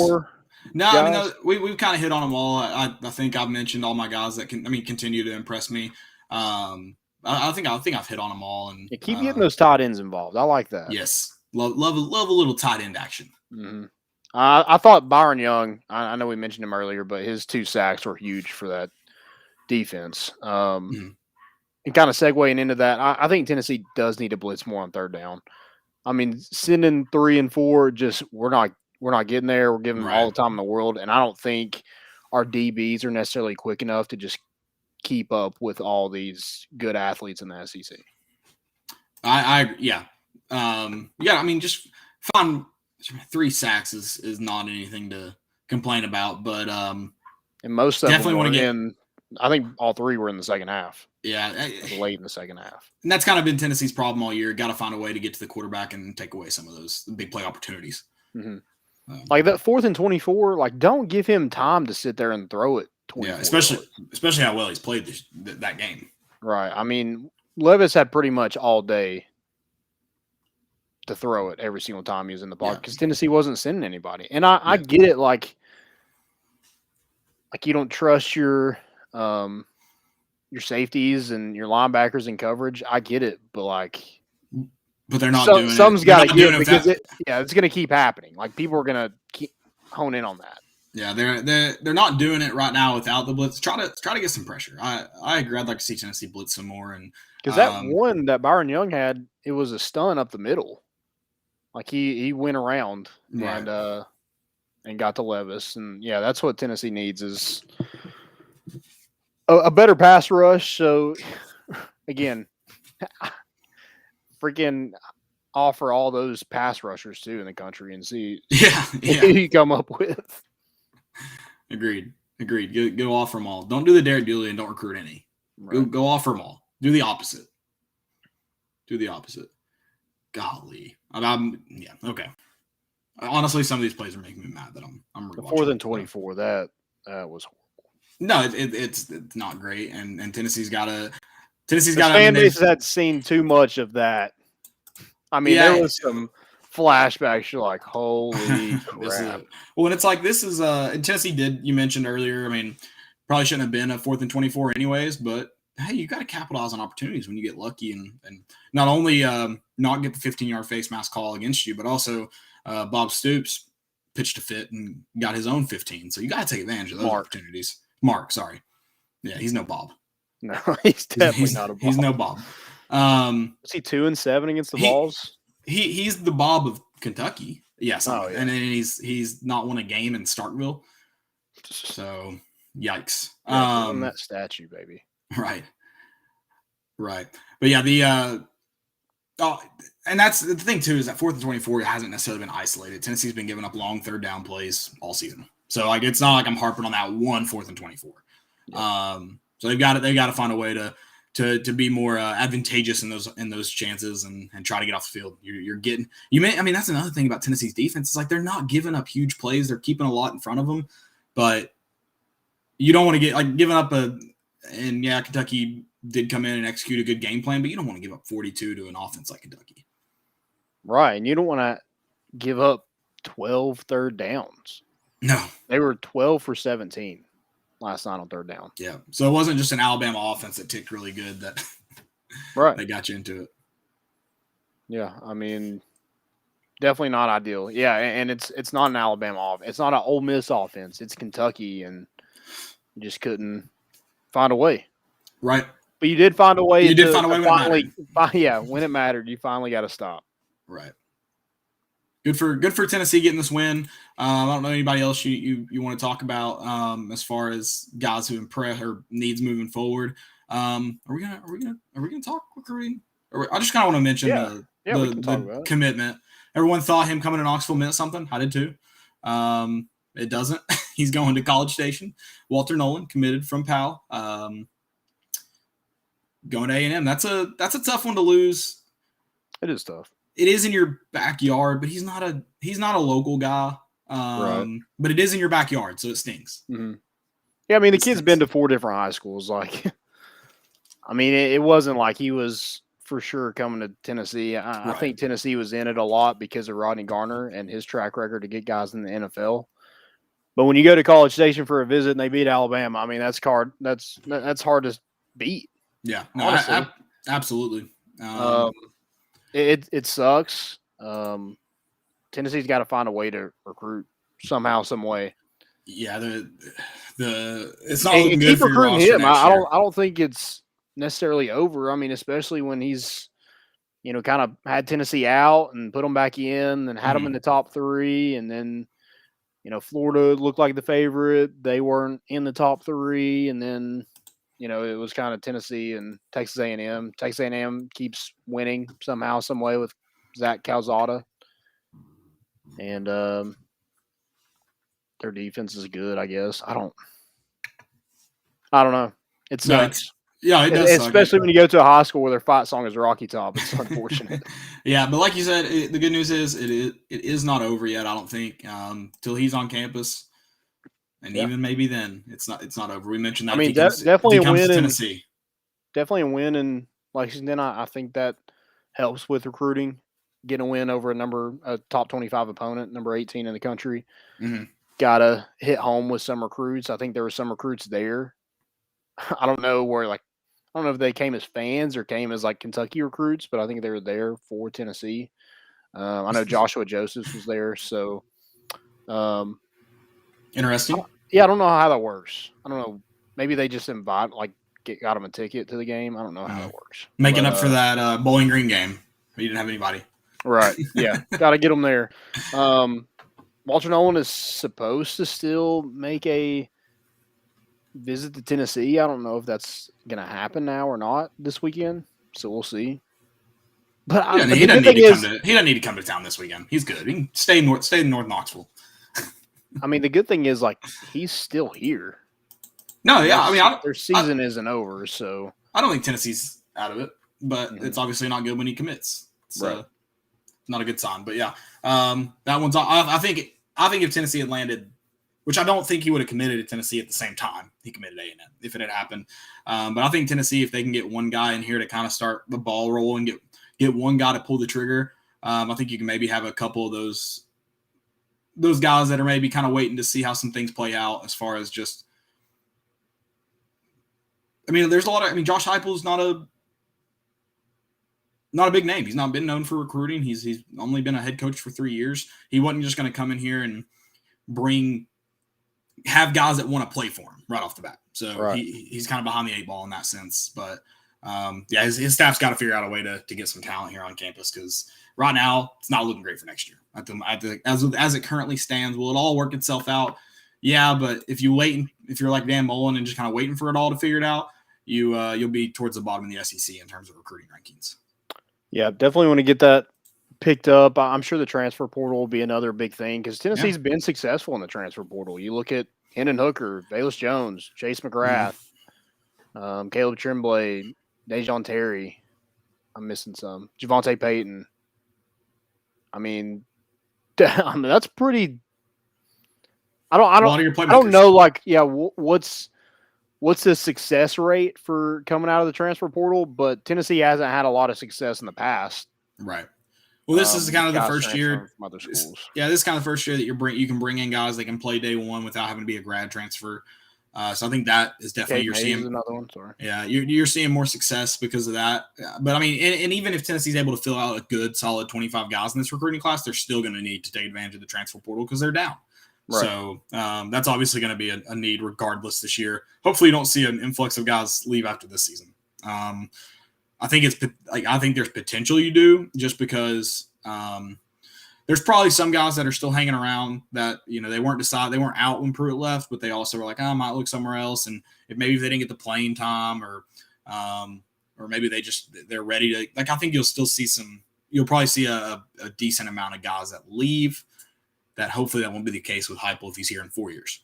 No, guys? I mean, we've kind of hit on them all. I think I've mentioned all my guys that continue to impress me. I think I've hit on them all. And keep getting those tight ends involved. I like that. Yes, love a little tight end action. Mm-hmm. I thought Byron Young. I know we mentioned him earlier, but his 2 sacks were huge for that defense. And kind of segueing into that, I think Tennessee does need to blitz more on third down. I mean, sending 3 and 4, just we're not getting there. We're giving them all the time in the world, and I don't think our DBs are necessarily quick enough to just keep up with all these good athletes in the SEC. Yeah. I mean, just find 3 sacks is not anything to complain about, but and most of definitely them were in. I think all 3 were in the second half. Yeah, late in the second half, and that's kind of been Tennessee's problem all year. Got to find a way to get to the quarterback and take away some of those big play opportunities. Mm-hmm. Like that 4th and 24. Like, don't give him time to sit there and throw it. Yeah, especially how well he's played that game. Right. I mean, Levis had pretty much all day to throw it every single time he was in the pocket because Tennessee wasn't sending anybody. And I get it, like you don't trust your safeties and your linebackers in coverage. I get it, but they're not doing it. Some's got to give because it's going to keep happening. Like, people are going to keep hone in on that. Yeah, they're not doing it right now without the blitz. Try to get some pressure. I agree. I'd like to see Tennessee blitz some more, and because that one that Byron Young had, it was a stun up the middle. Like he went around and got to Levis, and that's what Tennessee needs is a better pass rush. So again, freaking offer all those pass rushers too in the country and see who you come up with. Agreed. Go offer them all. Don't do the Derek Dooley and don't recruit any. Right. Go offer them all. Do the opposite. Golly. Okay. Honestly, some of these plays are making me mad that I'm the 4th and 24. That was horrible. No, it's not great, and Tennessee's got to. Fan base had seen too much of that. I mean, there was some flashbacks. You're like, holy crap. Well, and it's like this is Tennessee did. You mentioned earlier. I mean, probably shouldn't have been a 4th and 24 anyways, but hey, you got to capitalize on opportunities when you get lucky and not only not get the 15-yard face mask call against you, but also Bob Stoops pitched a fit and got his own 15. So you got to take advantage of those opportunities. Mark, sorry. Yeah, he's no Bob. No, he's definitely not a Bob. He's no Bob. Was he 2-7 against the Vols? He's the Bob of Kentucky. Yes. Oh, yeah. And then he's not won a game in Starkville. So yikes. That statue, baby. Right. But yeah, and that's the thing too, is that 4th and 24 hasn't necessarily been isolated. Tennessee's been giving up long 3rd down plays all season. So it's not like I'm harping on that one 4th and 24. Yeah. So they've got to find a way to be more advantageous in those chances and try to get off the field. That's another thing about Tennessee's defense. It's like they're not giving up huge plays. They're keeping a lot in front of them, but you don't want to get giving up Kentucky did come in and execute a good game plan, but you don't want to give up 42 to an offense like Kentucky. Right, and you don't want to give up 12 third downs. No. They were 12 for 17 last night on 3rd down. Yeah, so it wasn't just an Alabama offense that ticked really good that they got you into it. Yeah, I mean, definitely not ideal. Yeah, and it's not an Alabama offense. It's not an Ole Miss offense. It's Kentucky, and you just couldn't find a way. Right. But you did find a way. You did find a way when it mattered. You finally got to stop. Right. Good for Tennessee getting this win. I don't know anybody else you want to talk about as far as guys who impress or needs moving forward. Are we gonna talk recruiting? I just kind of want to mention the commitment. everyone thought him coming to Knoxville meant something. I did too. It doesn't. He's going to College Station. Walter Nolan committed from Pal. Going to A&M. That's a tough one to lose. It is tough. It is in your backyard, but he's not a local guy. Right. But it is in your backyard, so it stings. Mm-hmm. Yeah, I mean, the kid's been to 4 different high schools. Like, I mean, it wasn't like he was for sure coming to Tennessee. I think Tennessee was in it a lot because of Rodney Garner and his track record to get guys in the NFL. But when you go to College Station for a visit and they beat Alabama, I mean, that's hard to beat. Yeah, no, absolutely. It sucks. Tennessee's got to find a way to recruit somehow, some way. Yeah, it's not looking good keep for your recruiting roster him. next year. I don't think it's necessarily over. I mean, especially when he's, kind of had Tennessee out and put them back in and had them in the top 3, and then, Florida looked like the favorite. They weren't in the top 3, and then, it was kind of Tennessee and Texas A&M. Texas A&M keeps winning somehow, some way with Zach Calzada, and their defense is good, I guess. I don't know. It sucks. It does suck. Especially when you go to a high school where their fight song is Rocky Top. It's unfortunate. Yeah, but like you said, the good news is it is not over yet. I don't think till he's on campus, and even maybe then it's not over. We mentioned that. I mean, definitely a win in Tennessee. Definitely a win in Lexington. I think that helps with recruiting. Getting a win over a top 25 opponent, number 18 in the country. Mm-hmm. Got to hit home with some recruits. I think there were some recruits there. I don't know if they came as fans or came as like Kentucky recruits, but I think they were there for Tennessee. I know Joshua Josephs was there, so interesting. I don't know how that works. I don't know. Maybe they just got them a ticket to the game. I don't know how that works. Making up for that Bowling Green game, but you didn't have anybody. Right. Yeah. Got to get them there. Walter Nolan is supposed to still make a visit to Tennessee. I don't know if that's going to happen now or not this weekend, so we'll see. But he doesn't need to come to town this weekend. He's good. He can stay in North Knoxville. I mean, the good thing is he's still here. No, yeah. I mean, their season isn't over, so I don't think Tennessee's out of it, but it's obviously not good when he commits. So not a good sign. But yeah, that one's. I think if Tennessee had landed, which I don't think he would have committed to Tennessee at the same time he committed A&M if it had happened. But I think Tennessee, if they can get one guy in here to kind of start the ball rolling, get one guy to pull the trigger, I think you can maybe have a couple of those guys that are maybe kind of waiting to see how some things play out as far as just. I mean, there's a lot of. I mean, Josh Heupel's not a big name. He's not been known for recruiting. He's only been a head coach for 3 years. He wasn't just going to come in here and have guys that want to play for him right off the bat. So he's kind of behind the 8 ball in that sense. But his staff's got to figure out a way to get some talent here on campus because right now it's not looking great for next year. As it currently stands, will it all work itself out? Yeah, but if you're like Dan Mullen and just kind of waiting for it all to figure it out, you'll be towards the bottom of the SEC in terms of recruiting rankings. Yeah, definitely want to get that picked up. I'm sure the transfer portal will be another big thing because Tennessee's been successful in the transfer portal. You look at Hendon Hooker, Bayless Jones, Chase McGrath, Caleb Tremblay, Dejon Terry. I'm missing some. Javonte Payton. I mean, that's pretty. I don't know. What's the success rate for coming out of the transfer portal? But Tennessee hasn't had a lot of success in the past. Right. Well, this is kind of the first year. From other schools. This is kind of the first year that you can bring in guys that can play day one without having to be a grad transfer. So I think that is definitely you're seeing another one. Sorry. Yeah, you're seeing more success because of that. But I mean, and even if Tennessee's able to fill out a good, solid 25 guys in this recruiting class, they're still going to need to take advantage of the transfer portal because they're down. Right. So that's obviously going to be a need regardless this year. Hopefully, you don't see an influx of guys leave after this season. I think there's potential you do just because there's probably some guys that are still hanging around that they weren't out when Pruitt left, but they also were like, I might look somewhere else. And if they didn't get the playing time or maybe they're ready to I think you'll you'll probably see a decent amount of guys that leave. That hopefully that won't be the case with Heupel if he's here in 4 years.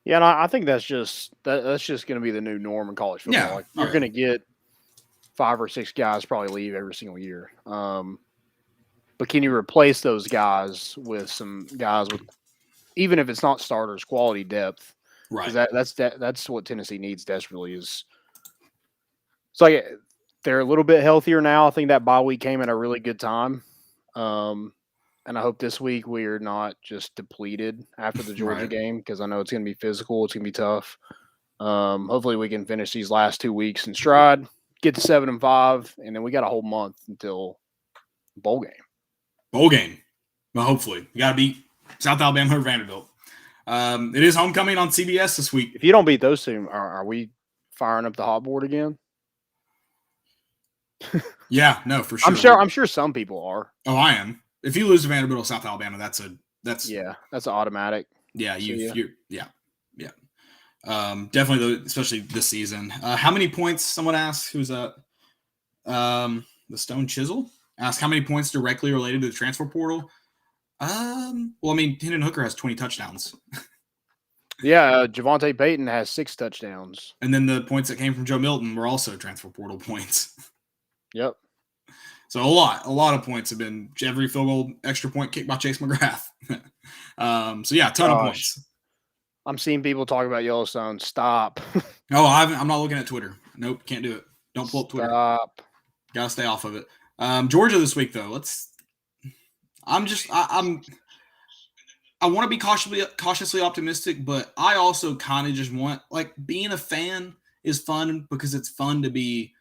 Yeah, and I think that's just going to be the new norm in college football. Yeah. Like, you're going to get 5 or 6 guys probably leave every single year. But can you replace those guys with some guys with, even if it's not starters, quality depth? Right. Because that's what Tennessee needs desperately. Is it's like they're a little bit healthier now. I think that bye week came at a really good time. And I hope this week we are not just depleted after the Georgia game, because I know it's going to be physical. It's going to be tough. Hopefully we can finish these last 2 weeks in stride, get to 7-5, and then we got a whole month until bowl game. Bowl game. Well, hopefully. You got to beat South Alabama or Vanderbilt. It is homecoming on CBS this week. If you don't beat those two, are we firing up the hot board again? Yeah, no, for sure. I'm sure some people are. Oh, I am. If you lose to Vanderbilt or South Alabama, that's an automatic. Yeah, definitely, especially this season. How many points? Someone asked. Who's that? The Stone Chisel asked how many points directly related to the transfer portal. Well, I mean, Hendon Hooker has 20 touchdowns. Yeah, Javonte Payton has 6 touchdowns. And then the points that came from Joe Milton were also transfer portal points. Yep. So a lot of points have been every field goal extra point kicked by Chase McGrath. So yeah, a ton of points. I'm seeing people talk about Yellowstone. Stop. No, I'm not looking at Twitter. Nope, can't do it. Don't pull up Twitter. Stop. Gotta stay off of it. Georgia this week though. I want to be cautiously optimistic, but I also kind of just want, like, being a fan is fun because it's fun to be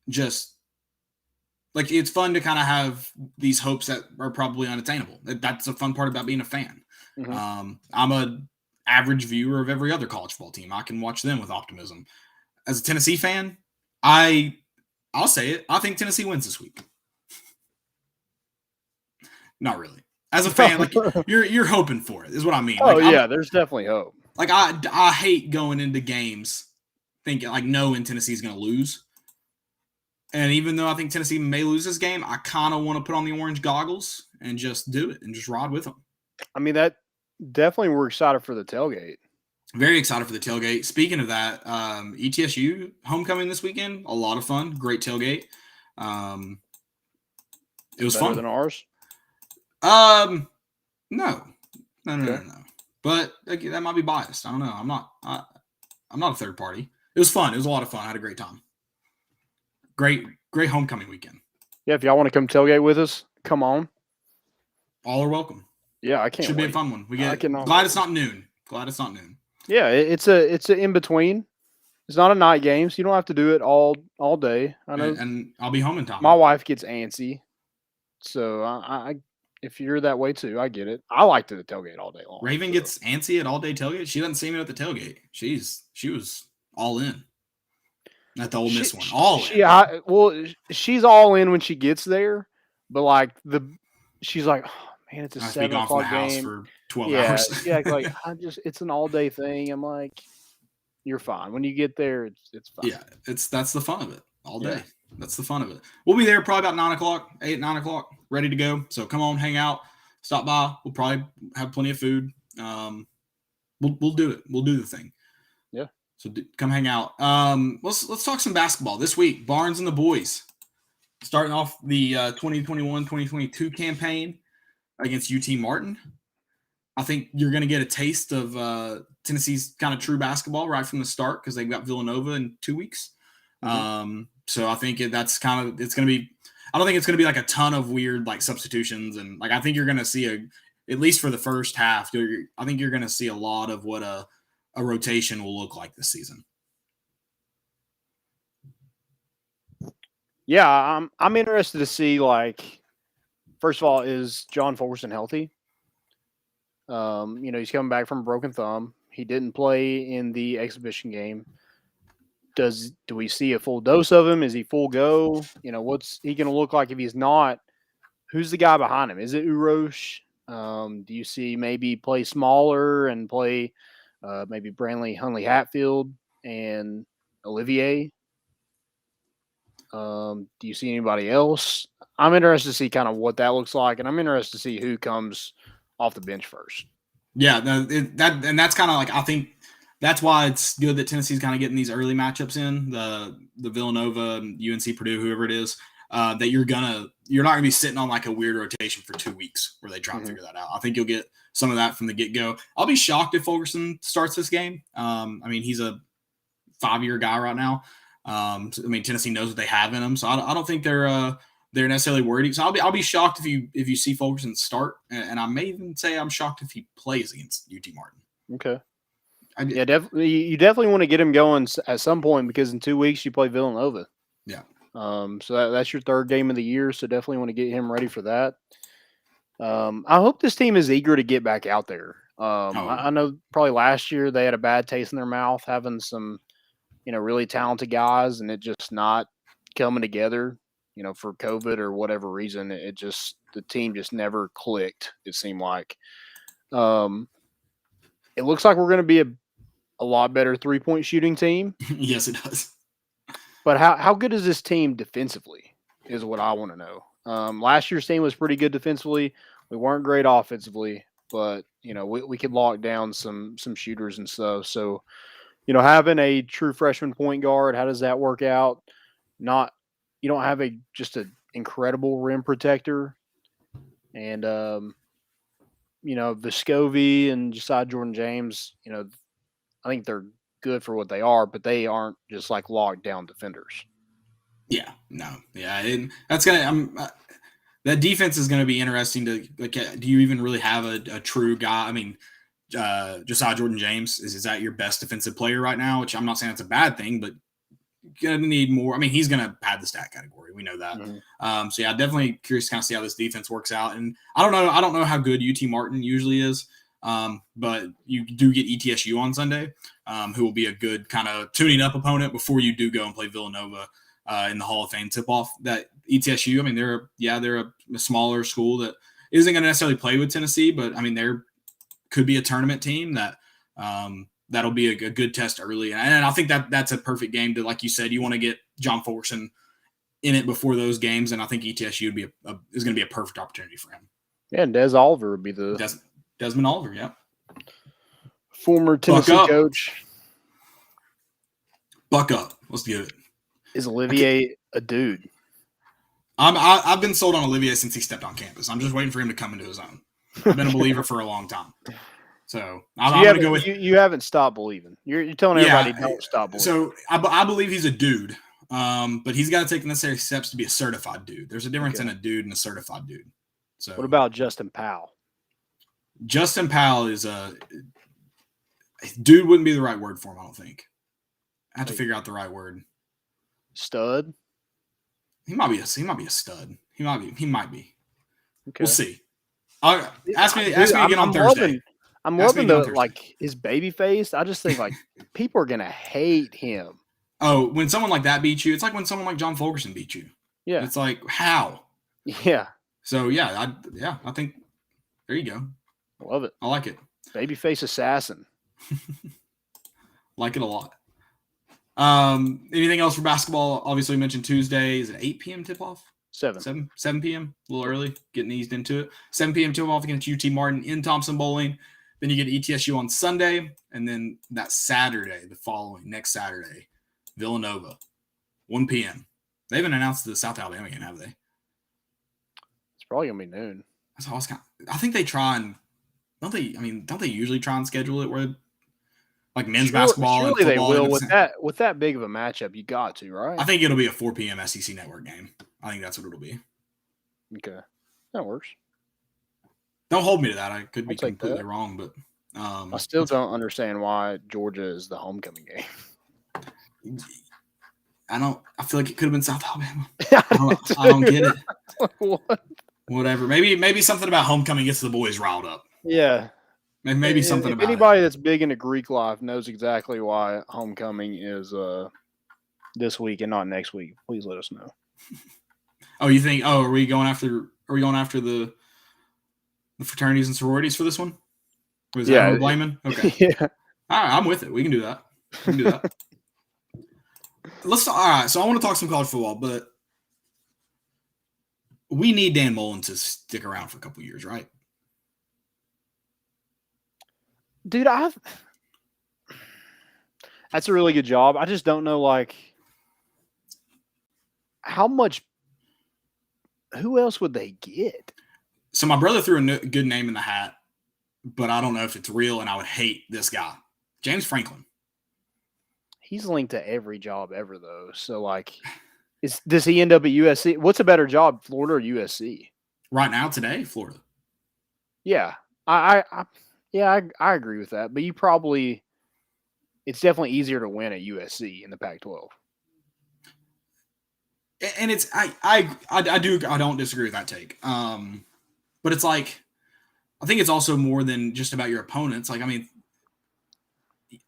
just like, it's fun to kind of have these hopes that are probably unattainable. That's the fun part about being a fan. Mm-hmm. I'm an average viewer of every other college football team. I can watch them with optimism. As a Tennessee fan, I'll say it. I think Tennessee wins this week. Not really. As a fan, like, you're hoping for it, is what I mean. Oh, like, there's definitely hope. Like, I hate going into games thinking, like, knowing Tennessee's going to lose. And even though I think Tennessee may lose this game, I kind of want to put on the orange goggles and just do it and just ride with them. I mean, that definitely, we're excited for the tailgate. Very excited for the tailgate. Speaking of that, ETSU homecoming this weekend, a lot of fun. Great tailgate. It was fun. Better than ours? No. But that might be biased. I don't know. I'm not a third party. It was fun. It was a lot of fun. I had a great time. Great homecoming weekend. Yeah, if y'all want to come tailgate with us, come on. All are welcome. Yeah, I can't. Should wait. Be a fun one. Glad it's not noon. Yeah, it's a in between. It's not a night game, so you don't have to do it all day. I know, and I'll be home in time. My wife gets antsy, so I if you're that way too, I get it. I like to tailgate all day long. Raven gets antsy at all day tailgate. She doesn't see me at the tailgate. She was all in. Not the Ole Miss one. All in. She's all in when she gets there, but like she's like, oh man, it's a 7 o'clock game for 12 hours. Yeah, like it's an all day thing. I'm like, you're fine. When you get there, it's fine. Yeah, that's the fun of it. All day. Yeah. That's the fun of it. We'll be there probably about 9 o'clock, ready to go. So come on, hang out, stop by. We'll probably have plenty of food. We'll do it. We'll do the thing. Yeah. So come hang out. Let's talk some basketball this week. Barnes and the boys starting off the 2021-2022 campaign against UT Martin. I think you're going to get a taste of Tennessee's kind of true basketball right from the start because they've got Villanova in 2 weeks. Mm-hmm. So I think it's going to be. I don't think it's going to be like a ton of weird like substitutions and like I think you're going to see at least for the first half. I think you're going to see a lot of what a rotation will look like this season. Yeah, I'm interested to see, like, first of all, is John Fulkerson healthy? He's coming back from a broken thumb. He didn't play in the exhibition game. Do we see a full dose of him? Is he full go? What's he going to look like if he's not? Who's the guy behind him? Is it Urosh? Do you see maybe play smaller and play maybe Brantley Hunley Hatfield and Olivier? Do you see anybody else? I'm interested to see kind of what that looks like, and I'm interested to see who comes off the bench first. Yeah, that's kind of like, I think that's why it's good that Tennessee's kind of getting these early matchups in the Villanova, UNC, Purdue, whoever it is. That you're not gonna be sitting on like a weird rotation for 2 weeks where they try and figure that out. I think you'll get some of that from the get go. I'll be shocked if Fulkerson starts this game. I mean, he's a 5-year guy right now. I mean, Tennessee knows what they have in him, so I don't think they're necessarily worried. So I'll be shocked if you see Fulkerson start, and I may even say I'm shocked if he plays against UT Martin. Okay. Yeah, definitely. You definitely want to get him going at some point because in 2 weeks you play Villanova. Yeah. So that's your 3rd game of the year. So definitely want to get him ready for that. I hope this team is eager to get back out there. I know probably last year they had a bad taste in their mouth having some, really talented guys and it just not coming together, for COVID or whatever reason. The team just never clicked, it seemed like. It looks like we're going to be a lot better 3-point shooting team. Yes, it does. But how good is this team defensively is what I want to know. Last year's team was pretty good defensively. We weren't great offensively, but, we could lock down some shooters and stuff. So, having a true freshman point guard, how does that work out? You don't have just an incredible rim protector. And, Vescovi and Josiah Jordan-James, I think they're good for what they are, but they aren't just like locked down defenders. Yeah, no, yeah, and that's that defense is gonna be interesting to like. Do you even really have a true guy? I mean, Josiah Jordan-James is that your best defensive player right now? Which I'm not saying it's a bad thing, but you're gonna need more. I mean, he's gonna pad the stat category. We know that. Mm-hmm. So yeah, definitely curious to kind of see how this defense works out. And I don't know how good UT Martin usually is. But you do get ETSU on Sunday, who will be a good kind of tuning up opponent before you do go and play Villanova in the Hall of Fame tip-off. That ETSU, I mean, they're a smaller school that isn't going to necessarily play with Tennessee, but I mean, there could be a tournament team that that'll be a good test early. And I think that's a perfect game to, like you said, you want to get John Fulkerson in it before those games, and I think ETSU is going to be a perfect opportunity for him. Yeah, and Des Oliver would be the Desmond Oliver, yeah. Former Tennessee coach. Buck up. Let's get it. Is Olivier a dude? I've been sold on Olivier since he stepped on campus. I'm just waiting for him to come into his own. I've been a believer for a long time. So I'm going to go with you haven't stopped believing. You're telling everybody don't stop believing. So I believe he's a dude, but he's got to take the necessary steps to be a certified dude. There's a difference in a dude and a certified dude. So what about Justin Powell? Justin Powell is a dude. Wouldn't be the right word for him, I don't think. I have to figure out the right word. Stud. He might be a stud. He might be. Okay. We'll see. Ask me again on Thursday. I'm loving his baby face. I just think like people are gonna hate him. Oh, when someone like that beats you, it's like when someone like John Fulkerson beats you. Yeah. It's like how? Yeah. So I think there you go. Love it. I like it. Babyface assassin. Like it a lot. Anything else for basketball? Obviously, we mentioned Tuesday. Is it 8 p.m. tip-off? 7 p.m. A little early, getting eased into it. 7 p.m. tip-off against UT Martin in Thompson Bowling. Then you get ETSU on Sunday. And then that Saturday, next Saturday, Villanova, 1 p.m. They haven't announced the South Alabama game, have they? It's probably going to be noon. I think they try and don't they usually try and schedule it where like men's basketball and football? They will with that big of a matchup. You got to, right? I think it'll be a 4 p.m. SEC Network game. I think that's what it'll be. Okay, that works. Don't hold me to that. I could be completely wrong, but I still don't understand why Georgia is the homecoming game. I feel like it could have been South Alabama. I don't get it. What? Whatever. Maybe something about homecoming gets the boys riled up. Yeah. Maybe something about anybody that's big into Greek life knows exactly why homecoming is this week and not next week. Please let us know. Oh, you think? Oh, are we going after the fraternities and sororities for this one? Was that what we're blaming? Okay. Yeah. All right, I'm with it. We can do that. All right, so I want to talk some college football, but we need Dan Mullen to stick around for a couple years, right? Dude, that's a really good job. I just don't know, like, how much. Who else would they get? So my brother threw a good name in the hat, but I don't know if it's real, and I would hate this guy, James Franklin. He's linked to every job ever, though. So, like, does he end up at USC? What's a better job, Florida or USC? Right now, today, Florida. Yeah, I agree with that. But it's definitely easier to win at USC in the Pac-12. And it's I don't disagree with that take. But it's like, I think it's also more than just about your opponents. Like, I mean,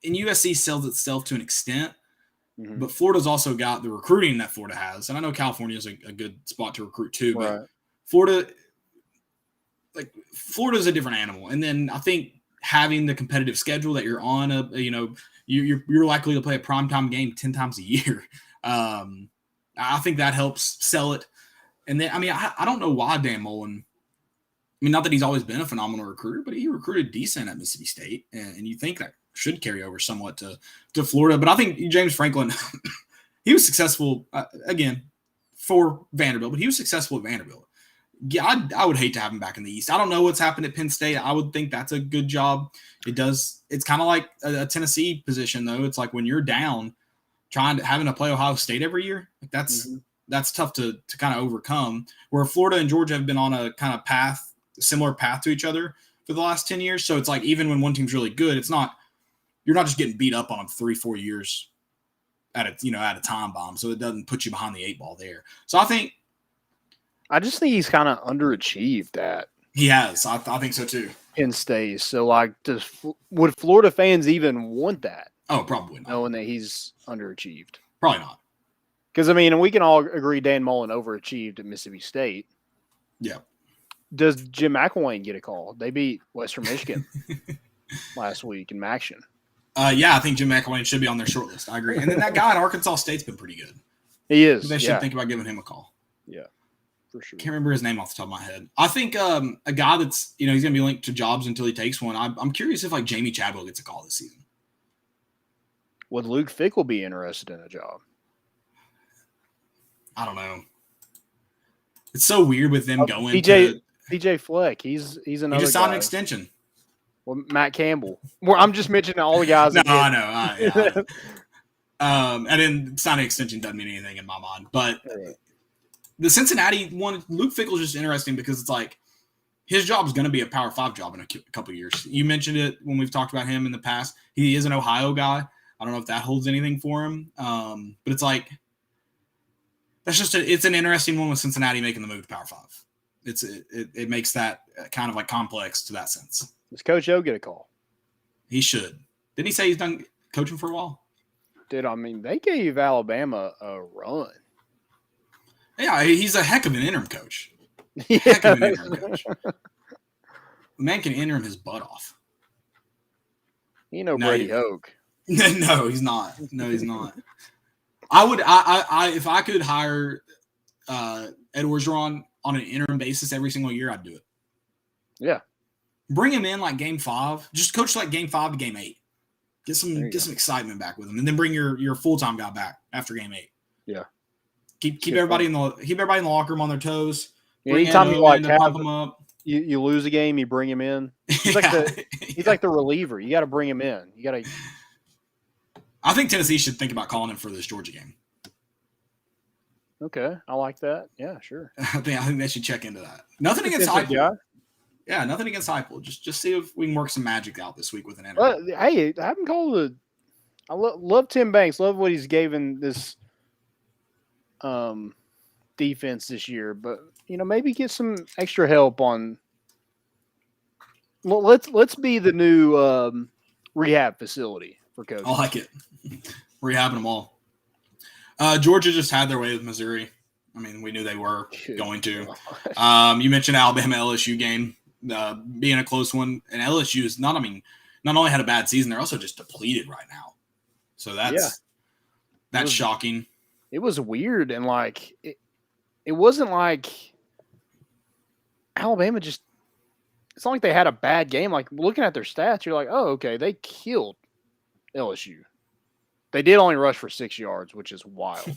and USC sells itself to an extent, but Florida's also got the recruiting that Florida has. And I know California is a good spot to recruit too, but Florida's a different animal. And then I think having the competitive schedule that you're on, you're likely to play a primetime game 10 times a year. I think that helps sell it. And then, I mean, I don't know why Dan Mullen, I mean, not that he's always been a phenomenal recruiter, but he recruited decent at Mississippi State. And you think that should carry over somewhat to Florida. But I think James Franklin, he was successful, again, for Vanderbilt, but he was successful at Vanderbilt. Yeah, I would hate to have him back in the East. I don't know what's happened at Penn State. I would think that's a good job. It's kind of like a Tennessee position, though. It's like when you're down, having to play Ohio State every year, like that's tough to kind of overcome. Where Florida and Georgia have been on a kind of similar path to each other for the last 10 years. So it's like, even when one team's really good, you're not just getting beat up on them 3-4 years at a time bomb. So it doesn't put you behind the 8 ball there. So I just think he's kind of underachieved at. He has. I think so too. Penn State. So, like, would Florida fans even want that? Oh, probably not. Knowing that he's underachieved. Probably not. Because, I mean, we can all agree Dan Mullen overachieved at Mississippi State. Yeah. Does Jim McElwain get a call? They beat Western Michigan last week in Maction. Yeah, I think Jim McElwain should be on their short list. I agree. And then that guy at Arkansas State's been pretty good. He is. They should think about giving him a call. Yeah, for sure. Can't remember his name off the top of my head. I think a guy that's, he's going to be linked to jobs until he takes one. I'm curious if, like, Jamie Chadwell gets a call this season. Would Luke Fickell be interested in a job? I don't know. It's so weird with them going PJ Fleck. He's another He just signed guy. an extension. Well, Matt Campbell. Well, I'm just mentioning all the guys. No, I know. And then signing an extension doesn't mean anything in my mind. But the Cincinnati one, Luke Fickell is just interesting because it's like his job is going to be a Power 5 job in a couple of years. You mentioned it when we've talked about him in the past. He is an Ohio guy. I don't know if that holds anything for him. But it's like, it's an interesting one with Cincinnati making the move to Power 5. It makes that kind of like complex to that sense. Does Coach O get a call? He should. Didn't he say he's done coaching for a while? Dude, I mean, they gave Alabama a run. Yeah, he's a heck of an interim coach. Yeah. Heck of an interim coach. The man can interim his butt off. Brady Hoke. No, he's not. No, he's not. I if I could hire Ed Orgeron on an interim basis every single year, I'd do it. Yeah. Bring him in like game 5. Just coach like game 5 to game 8. Get some excitement back with him, and then bring your full-time guy back after game 8. Yeah. Keep everybody in the locker room on their toes. Yeah, anytime you pump them up. You lose a game, you bring him in. He's like the reliever. You got to bring him in. You got to. I think Tennessee should think about calling him for this Georgia game. Okay, I like that. Yeah, sure. I think they should check into that. Nothing against Heupel. Yeah, nothing against Heupel. Just see if we can work some magic out this week with an interim. Hey, I haven't called I love Tim Banks. Love what he's given this defense this year, but maybe get some extra help on. Well, let's be the new rehab facility for coaches. I like it. Rehabbing them all. Georgia just had their way with Missouri. I mean, we knew they were going to. You mentioned Alabama LSU game being a close one, and LSU is not only had a bad season, they're also just depleted right now. So That's shocking. It was weird, and like it wasn't like Alabama just. It's not like they had a bad game. Like looking at their stats, you're like, oh, okay, they killed LSU. They did only rush for 6 yards, which is wild.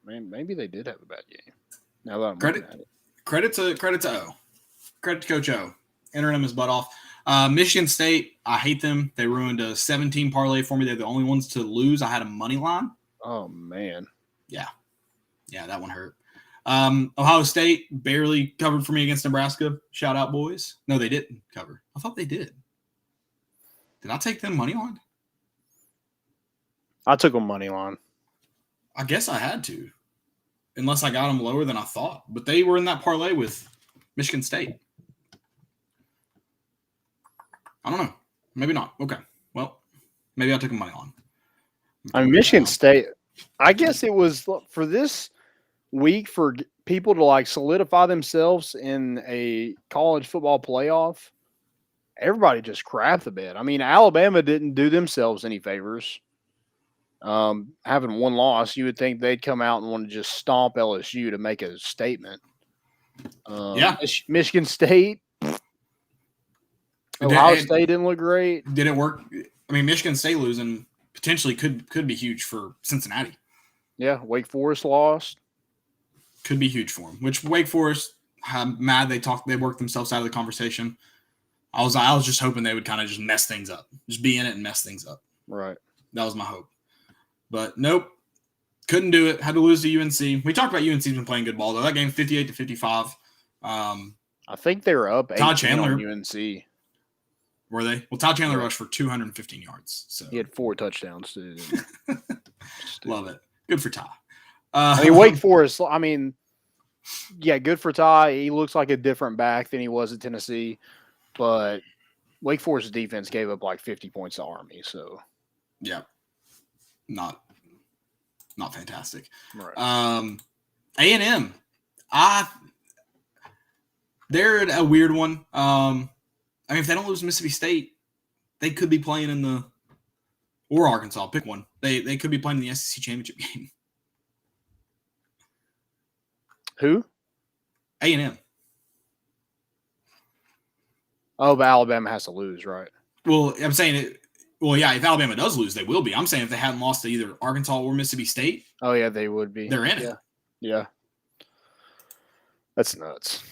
Man, maybe they did have a bad game. Now that I'm looking at it. Credit to O. Credit to Coach O. Entering him his butt off. Michigan State, I hate them. They ruined a 17 parlay for me. They're the only ones to lose. I had a money line. Oh, man. Yeah, that one hurt. Ohio State barely covered for me against Nebraska. Shout out, boys. No, they didn't cover. I thought they did. Did I take them money line? I took them money line. I guess I had to, unless I got them lower than I thought. But they were in that parlay with Michigan State. I don't know. Maybe not. Okay. Well, maybe I took them money line. I mean, Michigan State, I guess it was for this week for people to like solidify themselves in a college football playoff. Everybody just crapped the bed. I mean, Alabama didn't do themselves any favors. Having one loss, you would think they'd come out and want to just stomp LSU to make a statement. Michigan State, Ohio State didn't look great. Did it work? I mean, Michigan State losing potentially could be huge for Cincinnati. Yeah, Wake Forest lost. Could be huge for them. Which Wake Forest, I'm mad they worked themselves out of the conversation. I was just hoping they would kind of just mess things up, just be in it and mess things up. Right. That was my hope. But nope, couldn't do it. Had to lose to UNC. We talked about UNC's been playing good ball though. That game 58-55. I think they were up 18 Todd Chandler on UNC. Were they? Well, Todd Chandler rushed for 215 yards. So he had 4 touchdowns too. Love it. Good for Ty. I mean, Wake Forest. I mean, yeah, good for Ty. He looks like a different back than he was at Tennessee, but Wake Forest's defense gave up like 50 points to Army. So, yeah, not fantastic. Right. A&M, they're a weird one. I mean, if they don't lose to Mississippi State, they could be playing or Arkansas. Pick one. They could be playing in the SEC championship game. Who? A&M. Oh, but Alabama has to lose, right? Well, I'm saying it. Well, yeah, if Alabama does lose, they will be. I'm saying if they hadn't lost to either Arkansas or Mississippi State. Oh, yeah, they would be. They're in it. Yeah. That's nuts.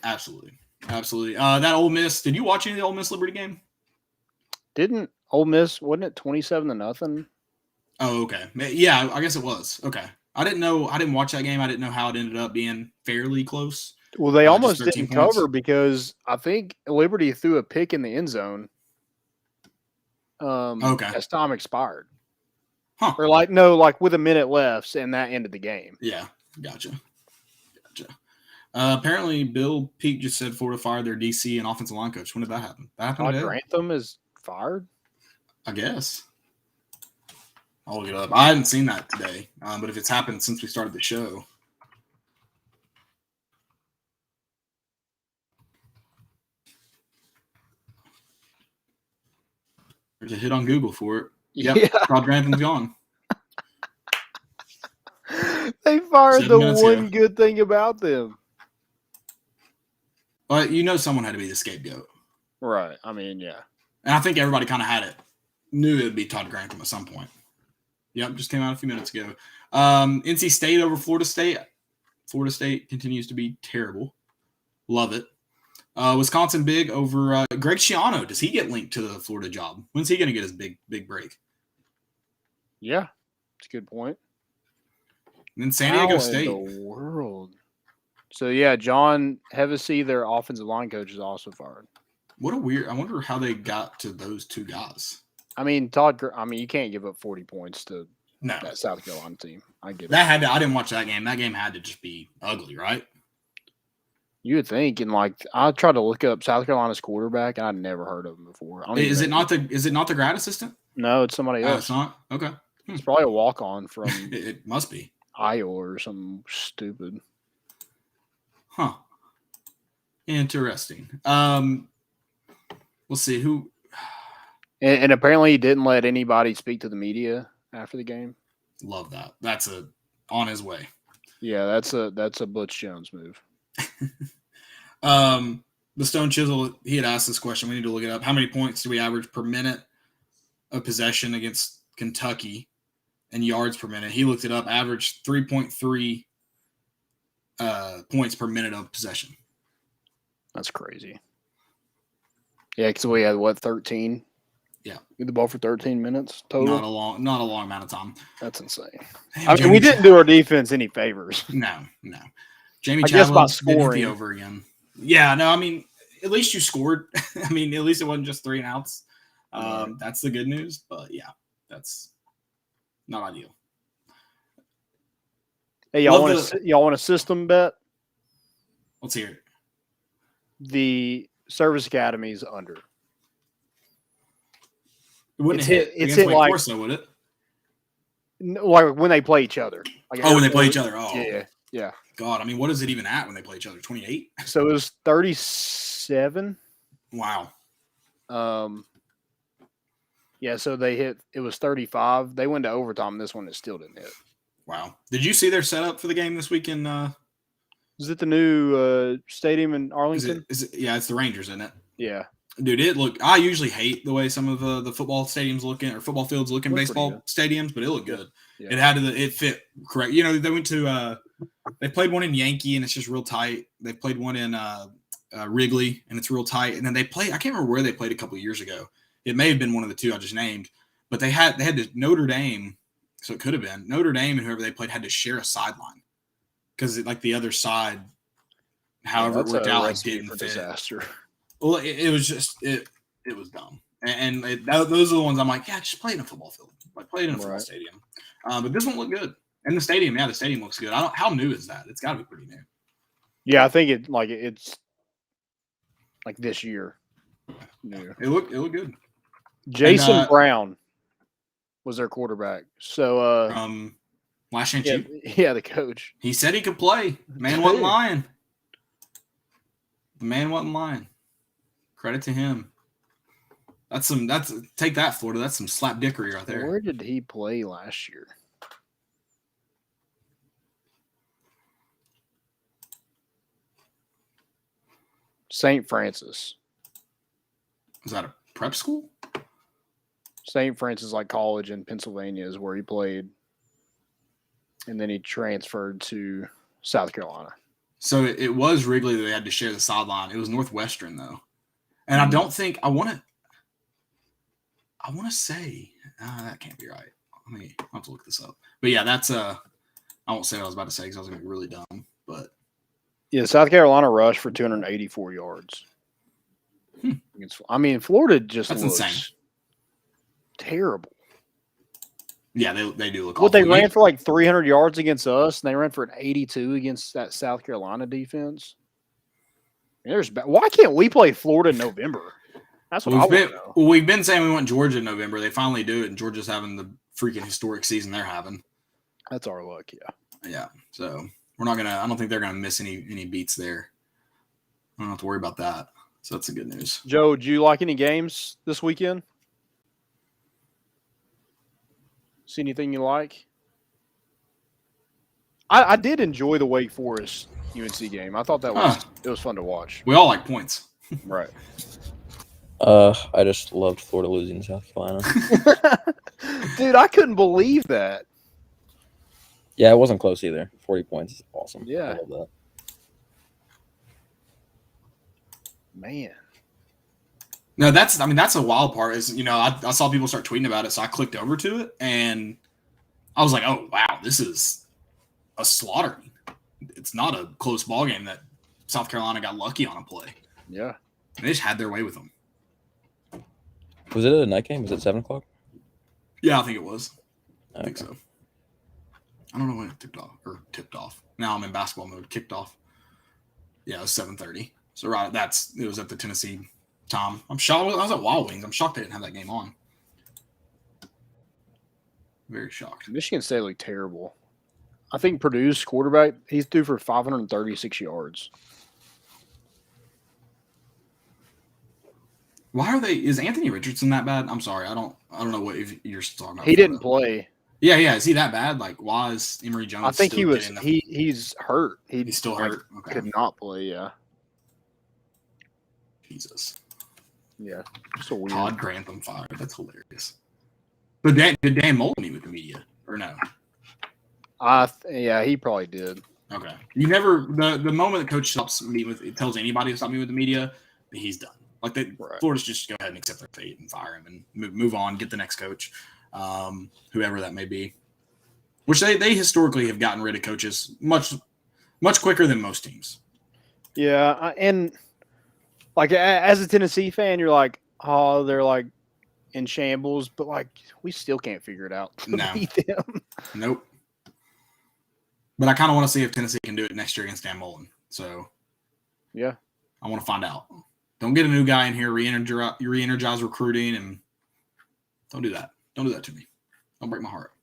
Absolutely. That Ole Miss, did you watch any of the Ole Miss Liberty game? Didn't Ole Miss, wasn't it 27-0? Oh, okay. Yeah, I guess it was. Okay. I didn't watch that game. I didn't know how it ended up being fairly close. Well, they almost didn't points. cover because I think Liberty threw a pick in the end zone. Okay. As time expired. Huh. Or like with a minute left, and that ended the game. Yeah, gotcha. Apparently, Bill Peake just said Florida fired their DC and offensive line coach. When did that happen? That happened today? Grantham is fired? I guess. I'll look it up. I hadn't seen that today, but if it's happened since we started the show. There's a hit on Google for it. Yep, yeah. Todd Grantham's gone. They fired the one good thing about them. But someone had to be the scapegoat. Right. I mean, yeah. And I think everybody kind of knew it would be Todd Grantham at some point. Yep, just came out a few minutes ago. NC State over Florida State. Florida State continues to be terrible. Love it. Wisconsin big over Greg Schiano. Does he get linked to the Florida job? When's he going to get his big break? Yeah, that's a good point. And then San Diego State. In the world. So, yeah, John Hevesy, their offensive line coach, is also fired. What a weird – I wonder how they got to those two guys. I mean, you can't give up 40 points to that South Carolina team. I get it. I didn't watch that game. That game had to just be ugly, right? You would think, and I tried to look up South Carolina's quarterback, and I'd never heard of him before. Is it not the grad assistant? No, it's somebody else. It's not? Okay. It's probably a walk-on from it must be Iowa or something stupid. Huh. Interesting. We'll see who. And apparently he didn't let anybody speak to the media after the game. Love that. That's on his way. Yeah, that's a Butch Jones move. The Stone Chisel, he had asked this question. We need to look it up. How many points do we average per minute of possession against Kentucky and yards per minute? He looked it up. Averaged 3.3 points per minute of possession. That's crazy. Yeah, because we had 13. Yeah, the ball for 13 minutes total. Not a long amount of time. That's insane. Damn, I mean, we didn't do our defense any favors. No. Jamie Chadwell by scoring. didn't hit the over again. Yeah, no, I mean, at least you scored. I mean, at least it wasn't just 3 and outs. That's the good news. But yeah, that's not ideal. Hey, y'all want a system bet? Let's hear it. The Service Academy is under. It wouldn't it's hit like Force, though, would it? Like when they play each other. Like when they play each other. Oh, yeah. God, I mean, what is it even at when they play each other? 28. So it was 37. Wow. Yeah. So they hit. It was 35. They went to overtime. This one it still didn't hit. Wow. Did you see their setup for the game this weekend? Is it the new stadium in Arlington? Is it? Yeah, it's the Rangers, isn't it? Yeah. Dude, I usually hate the way some of the football stadiums looking or football fields look in baseball stadiums, but it looked good. Yeah. It fit correct. You know, they went to they played one in Yankee and it's just real tight. They played one in Wrigley and it's real tight. And then they played, I can't remember where they played a couple of years ago. It may have been one of the two I just named, but they had to Notre Dame, so it could have been Notre Dame and whoever they played had to share a sideline because like the other side, however it worked out, like didn't fit. Disaster. Well, it was just it was dumb, and those are the ones I'm like, yeah, just play it in a football field, like play it in a football stadium. But this one looked good, and the stadium looks good. How new is that? It's got to be pretty new. Yeah, I think it's like this year. New. It looked good. Jason Brown was their quarterback. So Last Chance yeah, the coach. He said he could play. The man wasn't lying. The man wasn't lying. Credit to him. Take that, Florida. That's some slap dickery right there. Where did he play last year? St. Francis. Was that a prep school? St. Francis, like college in Pennsylvania, is where he played. And then he transferred to South Carolina. So it was Wrigley that they had to share the sideline. It was Northwestern, though. And I don't think I want to say that can't be right. I'll have to look this up. But yeah, that's I won't say what I was about to say because I was going to be really dumb. But yeah, South Carolina rushed for 284 yards. I mean, Florida just looks insane. Terrible. Yeah, they do look. Well, they ran for like 300 yards against us, and they ran for an 82 against that South Carolina defense. Why can't we play Florida in November? That's what I want to know. We've been saying we want Georgia in November. They finally do it, and Georgia's having the freaking historic season they're having. That's our luck, yeah. Yeah, so we're not gonna. I don't think they're gonna miss any beats there. I don't have to worry about that. So that's the good news. Joe, do you like any games this weekend? See anything you like? I did enjoy the Wake Forest UNC game. I thought that was fun to watch. We all like points. Right. I just loved Florida losing to South Carolina. Dude, I couldn't believe that. Yeah, it wasn't close either. 40 points is awesome. Yeah. I love that. Man. No, that's a wild part is, I saw people start tweeting about it, so I clicked over to it, and I was like, oh, wow, this is a slaughter. It's not a close ball game that South Carolina got lucky on a play. Yeah. They just had their way with them. Was it a night game? Was it 7 o'clock? Yeah, I think it was. Okay. I think so. I don't know when it tipped off. Now I'm in basketball mode. Kicked off. Yeah, it was 7:30. So right, it was at the Tennessee time. I'm shocked. I was at Wild Wings. I'm shocked they didn't have that game on. Very shocked. Michigan State looked terrible. I think Purdue's quarterback, he's due for 536 yards. Why are they? Is Anthony Richardson that bad? I'm sorry, I don't know what you're talking about. He didn't play. Yeah. Is he that bad? Like, why is Emory Jones? I think still he was. getting He's hurt. He's still hurt. Okay. Could not play. Yeah. Jesus. Yeah. Just a weird. Todd Grantham fired. That's hilarious. But did Dan Mullen meet with the media or no? Yeah, he probably did. Okay. You never the moment the coach stops meeting with tells anybody to stop meeting with the media, he's done. Like Florida's just go ahead and accept their fate and fire him and move on, get the next coach, whoever that may be. Which they historically have gotten rid of coaches much quicker than most teams. Yeah, and like as a Tennessee fan, you're like, oh, they're like in shambles, but like we still can't figure it out to beat them. Nope. But I kind of want to see if Tennessee can do it next year against Dan Mullen. So, yeah, I want to find out. Don't get a new guy in here, re-energize recruiting, and don't do that. Don't do that to me. Don't break my heart.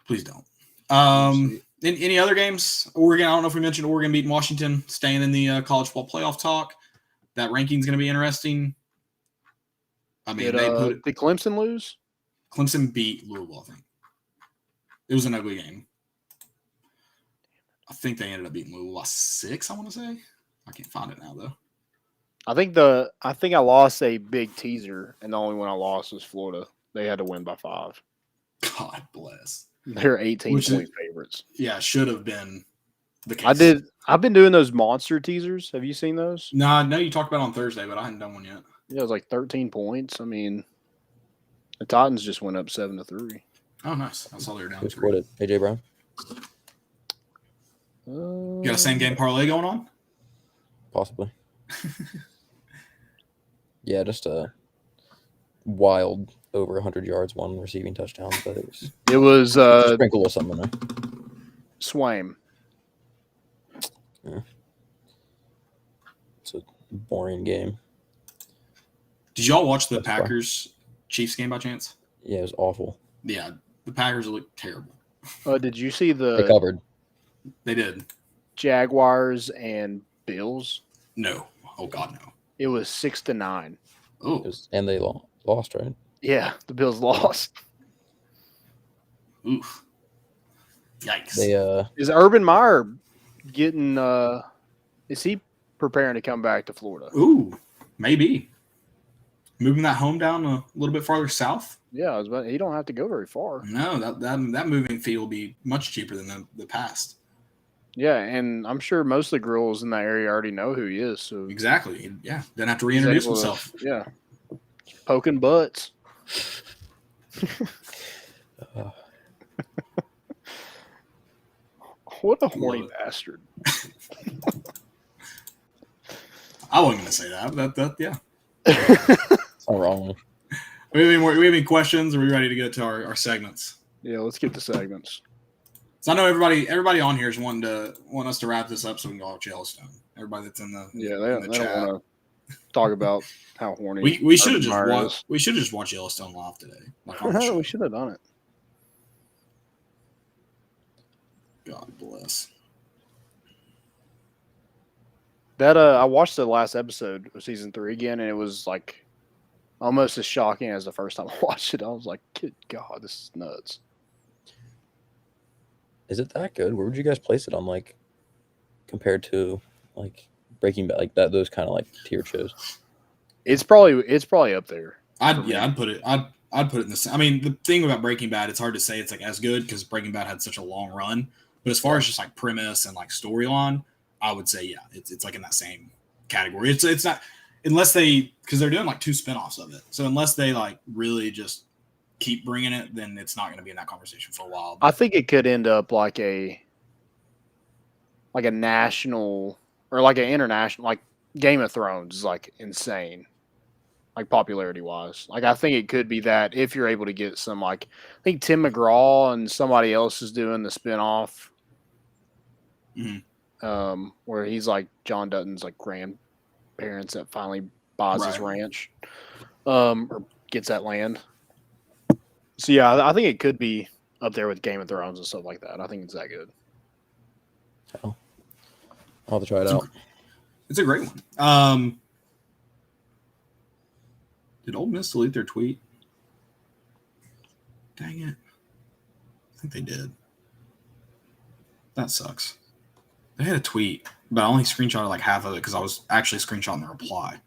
Please don't. In any other games? Oregon, I don't know if we mentioned Oregon beating Washington, staying in the college football playoff talk. That ranking is going to be interesting. I mean, did Clemson lose? Clemson beat Louisville, I think. It was an ugly game. I think they ended up beating Louisville by 6, I want to say. I can't find it now, though. I think I lost a big teaser, and the only one I lost was Florida. They had to win by 5. God bless. They're 18-point favorites. Yeah, should have been the case. I've been doing those monster teasers. Have you seen those? No, I know you talked about it on Thursday, but I hadn't done one yet. Yeah, it was like 13 points. I mean, the Titans just went up 7-3. Oh, nice. I saw they were down. Who scored it? AJ Brown? You got a same game parlay going on? Possibly. Yeah, just a wild over 100 yards, 1 receiving touchdown. But it was sprinkle a little something in there. Swaim. Yeah. It's a boring game. Did y'all watch the Packers-Chiefs game by chance? Yeah, it was awful. Yeah, the Packers look terrible. Did you see They covered. They did. Jaguars and Bills? No. Oh, God, no. It was 6-9. Oh. And they lost, right? Yeah, the Bills lost. Oof. Yikes. Is Urban Meyer getting is he preparing to come back to Florida? Ooh, maybe. Moving that home down a little bit farther south? Yeah, he don't have to go very far. No, that moving fee will be much cheaper than the past. Yeah, and I'm sure most of the girls in that area already know who he is. So exactly. Yeah, doesn't have to reintroduce himself. Yeah. Poking butts. What a horny bastard. I wasn't going to say that. Yeah. It's not wrong. We have any questions? Are we ready to get to our segments? Yeah, let's get to segments. So I know everybody on here is want us to wrap this up so we can go watch Yellowstone. Everybody that's in the they don't want to talk about how horny we should have just watched Yellowstone live today. Like we should have done it. God bless. That I watched the last episode of season 3 again, and it was like almost as shocking as the first time I watched it. I was like, "Good God, this is nuts." Is it that good? Where would you guys place it on, like, compared to like Breaking Bad, like that? Those kind of like tier shows. It's probably up there. I'd put it in the. I mean, the thing about Breaking Bad, it's hard to say it's like as good because Breaking Bad had such a long run. But as far as just like premise and like storyline, I would say it's like in that same category. It's not unless because they're doing like 2 spinoffs of it. So unless they like really just keep bringing it, then it's not going to be in that conversation for a while. I think it could end up like a national or like an international, like Game of Thrones is like insane, like popularity wise. Like I think it could be that if you're able to get some, like I think Tim McGraw and somebody else is doing the spinoff. Mm-hmm. Where he's like John Dutton's like grandparents that finally buys his ranch, or gets that land. So yeah, I think it could be up there with Game of Thrones and stuff like that. I think it's that good. I'll have to try it out. It's a great one. Did Ole Miss delete their tweet? Dang it. I think they did. That sucks. They had a tweet, but I only screenshotted like half of it because I was actually screenshotting the reply.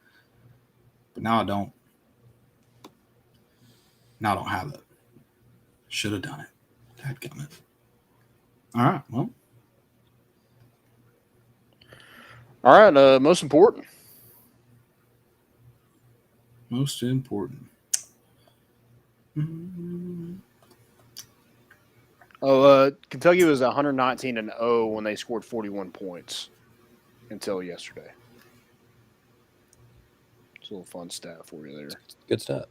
But now I don't. Now I don't have it. Should have done it. Dadgummit. All right. Well. All right. Most important. Most important. Kentucky was 119-0 when they scored 41 points until yesterday. It's a little fun stat for you there. Good stat.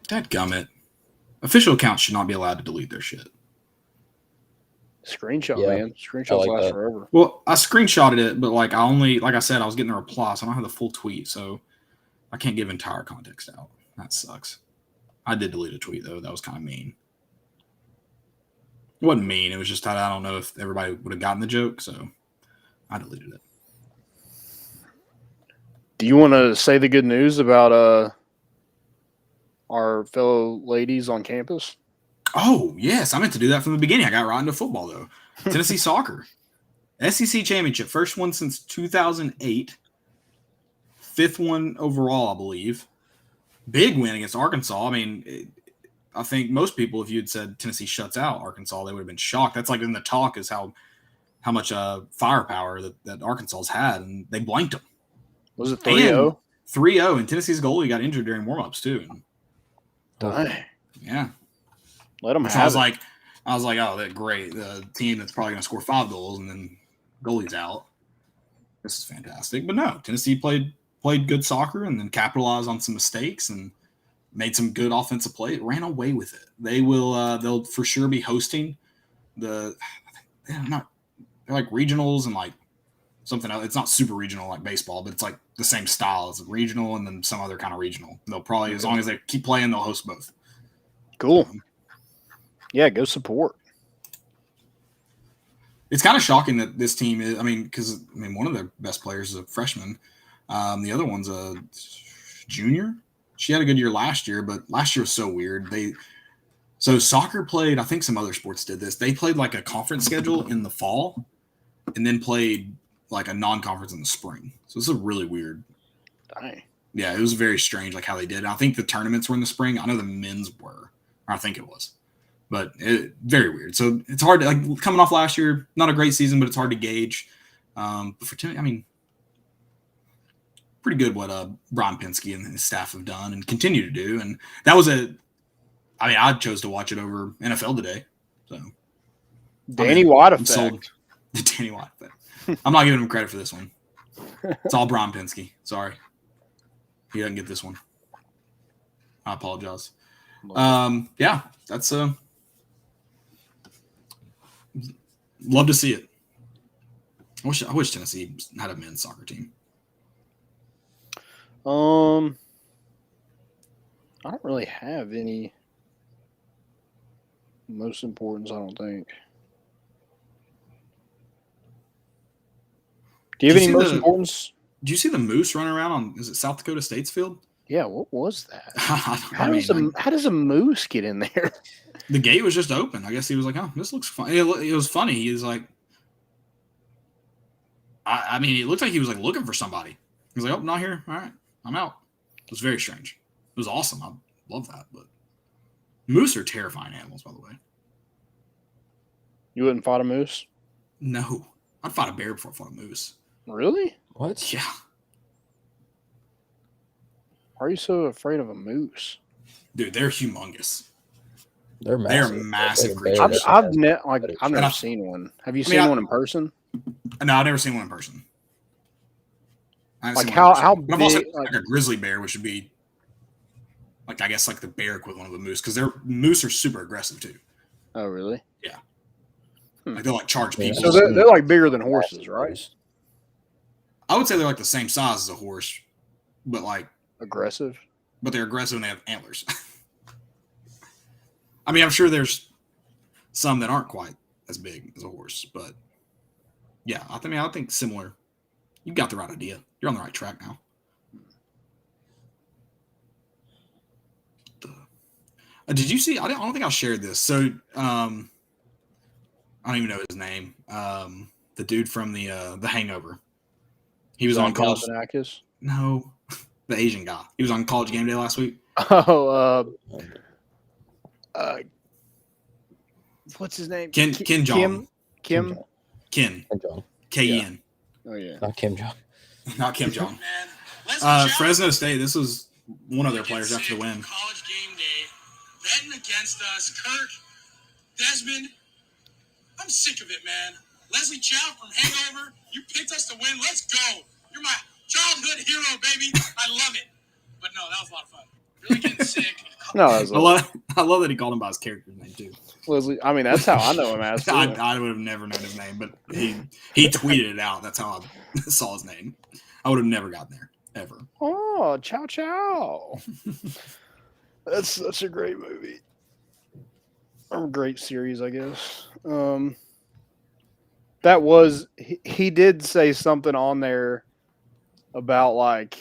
Dadgummit. Official accounts should not be allowed to delete their shit. Screenshot, Yeah, man. Screenshots like last that. forever. Well, I screenshotted it, but like I said, I was getting the reply, so I don't have the full tweet, so I can't give entire context out. That sucks. I did delete a tweet though. That was kind of mean. It wasn't mean. It was just I don't know if everybody would have gotten the joke, so I deleted it. Do you want to say the good news about our fellow ladies on campus? Oh, yes. I meant to do that from the beginning. I got right into football, though. Tennessee soccer. SEC championship. First one since 2008. Fifth one overall, I believe. Big win against Arkansas. I mean, I think most people, if you had said Tennessee shuts out Arkansas, they would have been shocked. That's like in the talk is how much firepower that Arkansas's had, and they blanked them. Was it 3-0? 3-0, and Tennessee's goalie got injured during warm-ups, too. Dang. Yeah. Let them So have I was like, oh, that's great. The team that's probably going to score 5 goals and then goalie's out. This is fantastic. But no, Tennessee played good soccer and then capitalized on some mistakes and made some good offensive play. Ran away with it. They'll for sure be hosting they're like regionals and like something else. It's not super regional like baseball, but it's like the same style as a regional and then some other kind of regional. They'll probably, as long as they keep playing, they'll host both. Cool. Yeah, go support. It's kind of shocking that this team is, because one of their best players is a freshman. The other one's a junior. She had a good year last year, but last year was so weird. So soccer played, I think some other sports did this. They played like a conference schedule in the fall and then played like a non-conference in the spring. So this is really weird. Dang. Yeah, it was very strange like how they did. And I think the tournaments were in the spring. I know the men's were. Or I think it was. But very weird. So it's hard to, like, coming off last year, not a great season, but it's hard to gauge. But for Tennessee, pretty good what Brian Pensky and his staff have done and continue to do. And that was I chose to watch it over NFL today. So Danny White I'm sold. effect. The Danny White effect. I'm not giving him credit for this one. It's all Brian Pensky. Sorry. He doesn't get this one. I apologize. Yeah, that's love to see it. I wish Tennessee had a men's soccer team. I don't really have any most importance, I don't think. Do you have any most importance? Did you see the Moose running around on, is it South Dakota State's field? Yeah, what was that? How does a moose get in there? The gate was just open. I guess he was like, oh, this looks fun. It was funny. He was like, it looked like he was like looking for somebody. He was like, oh, not here. All right, I'm out. It was very strange. It was awesome. I love that. But moose are terrifying animals, by the way. You wouldn't fight a moose? No. I'd fight a bear before I fought a moose. Really? What? Yeah. Why are you so afraid of a moose? Dude, they're humongous. They're massive Like creatures. I've never seen one. Have you seen one in person? No, I've never seen one in person. Like how big? I've also like a grizzly bear, which would be like, I guess, like the bear equivalent of a moose, because moose are super aggressive too. Oh, really? Yeah. Like they'll like charge people. So they're like bigger than horses, right? I would say they're like the same size as a horse, but like aggressive. But they're aggressive and they have antlers. I'm sure there's some that aren't quite as big as a horse, but yeah, I think similar You got the right idea. You're on the right track now. Did you see? I don't think I shared this. So I don't even know his name. The dude from the Hangover. He was on College. No, the Asian guy. He was on College Game Day last week. Oh, what's his name? Ken Jong. Ken. Jong. K-E-N. Oh yeah. Not Kim Jong. Not Kim Jong. Fresno State. This was one of their players after the win. College Game Day, betting against us. Kirk, Desmond, I'm sick of it, man. Leslie Chow from Hangover, you picked us to win. Let's go. You're my childhood hero, baby. I love it. But no, that was a lot of fun. Really getting sick. No, I love that he called him by his character's name too. Leslie. I mean, that's how I know him as. I would have never known his name, but he tweeted it out. That's how I saw his name. I would have never gotten there ever. Oh, Chow Chow. That's such a great movie. Or a great series, I guess. That was he did say something on there about like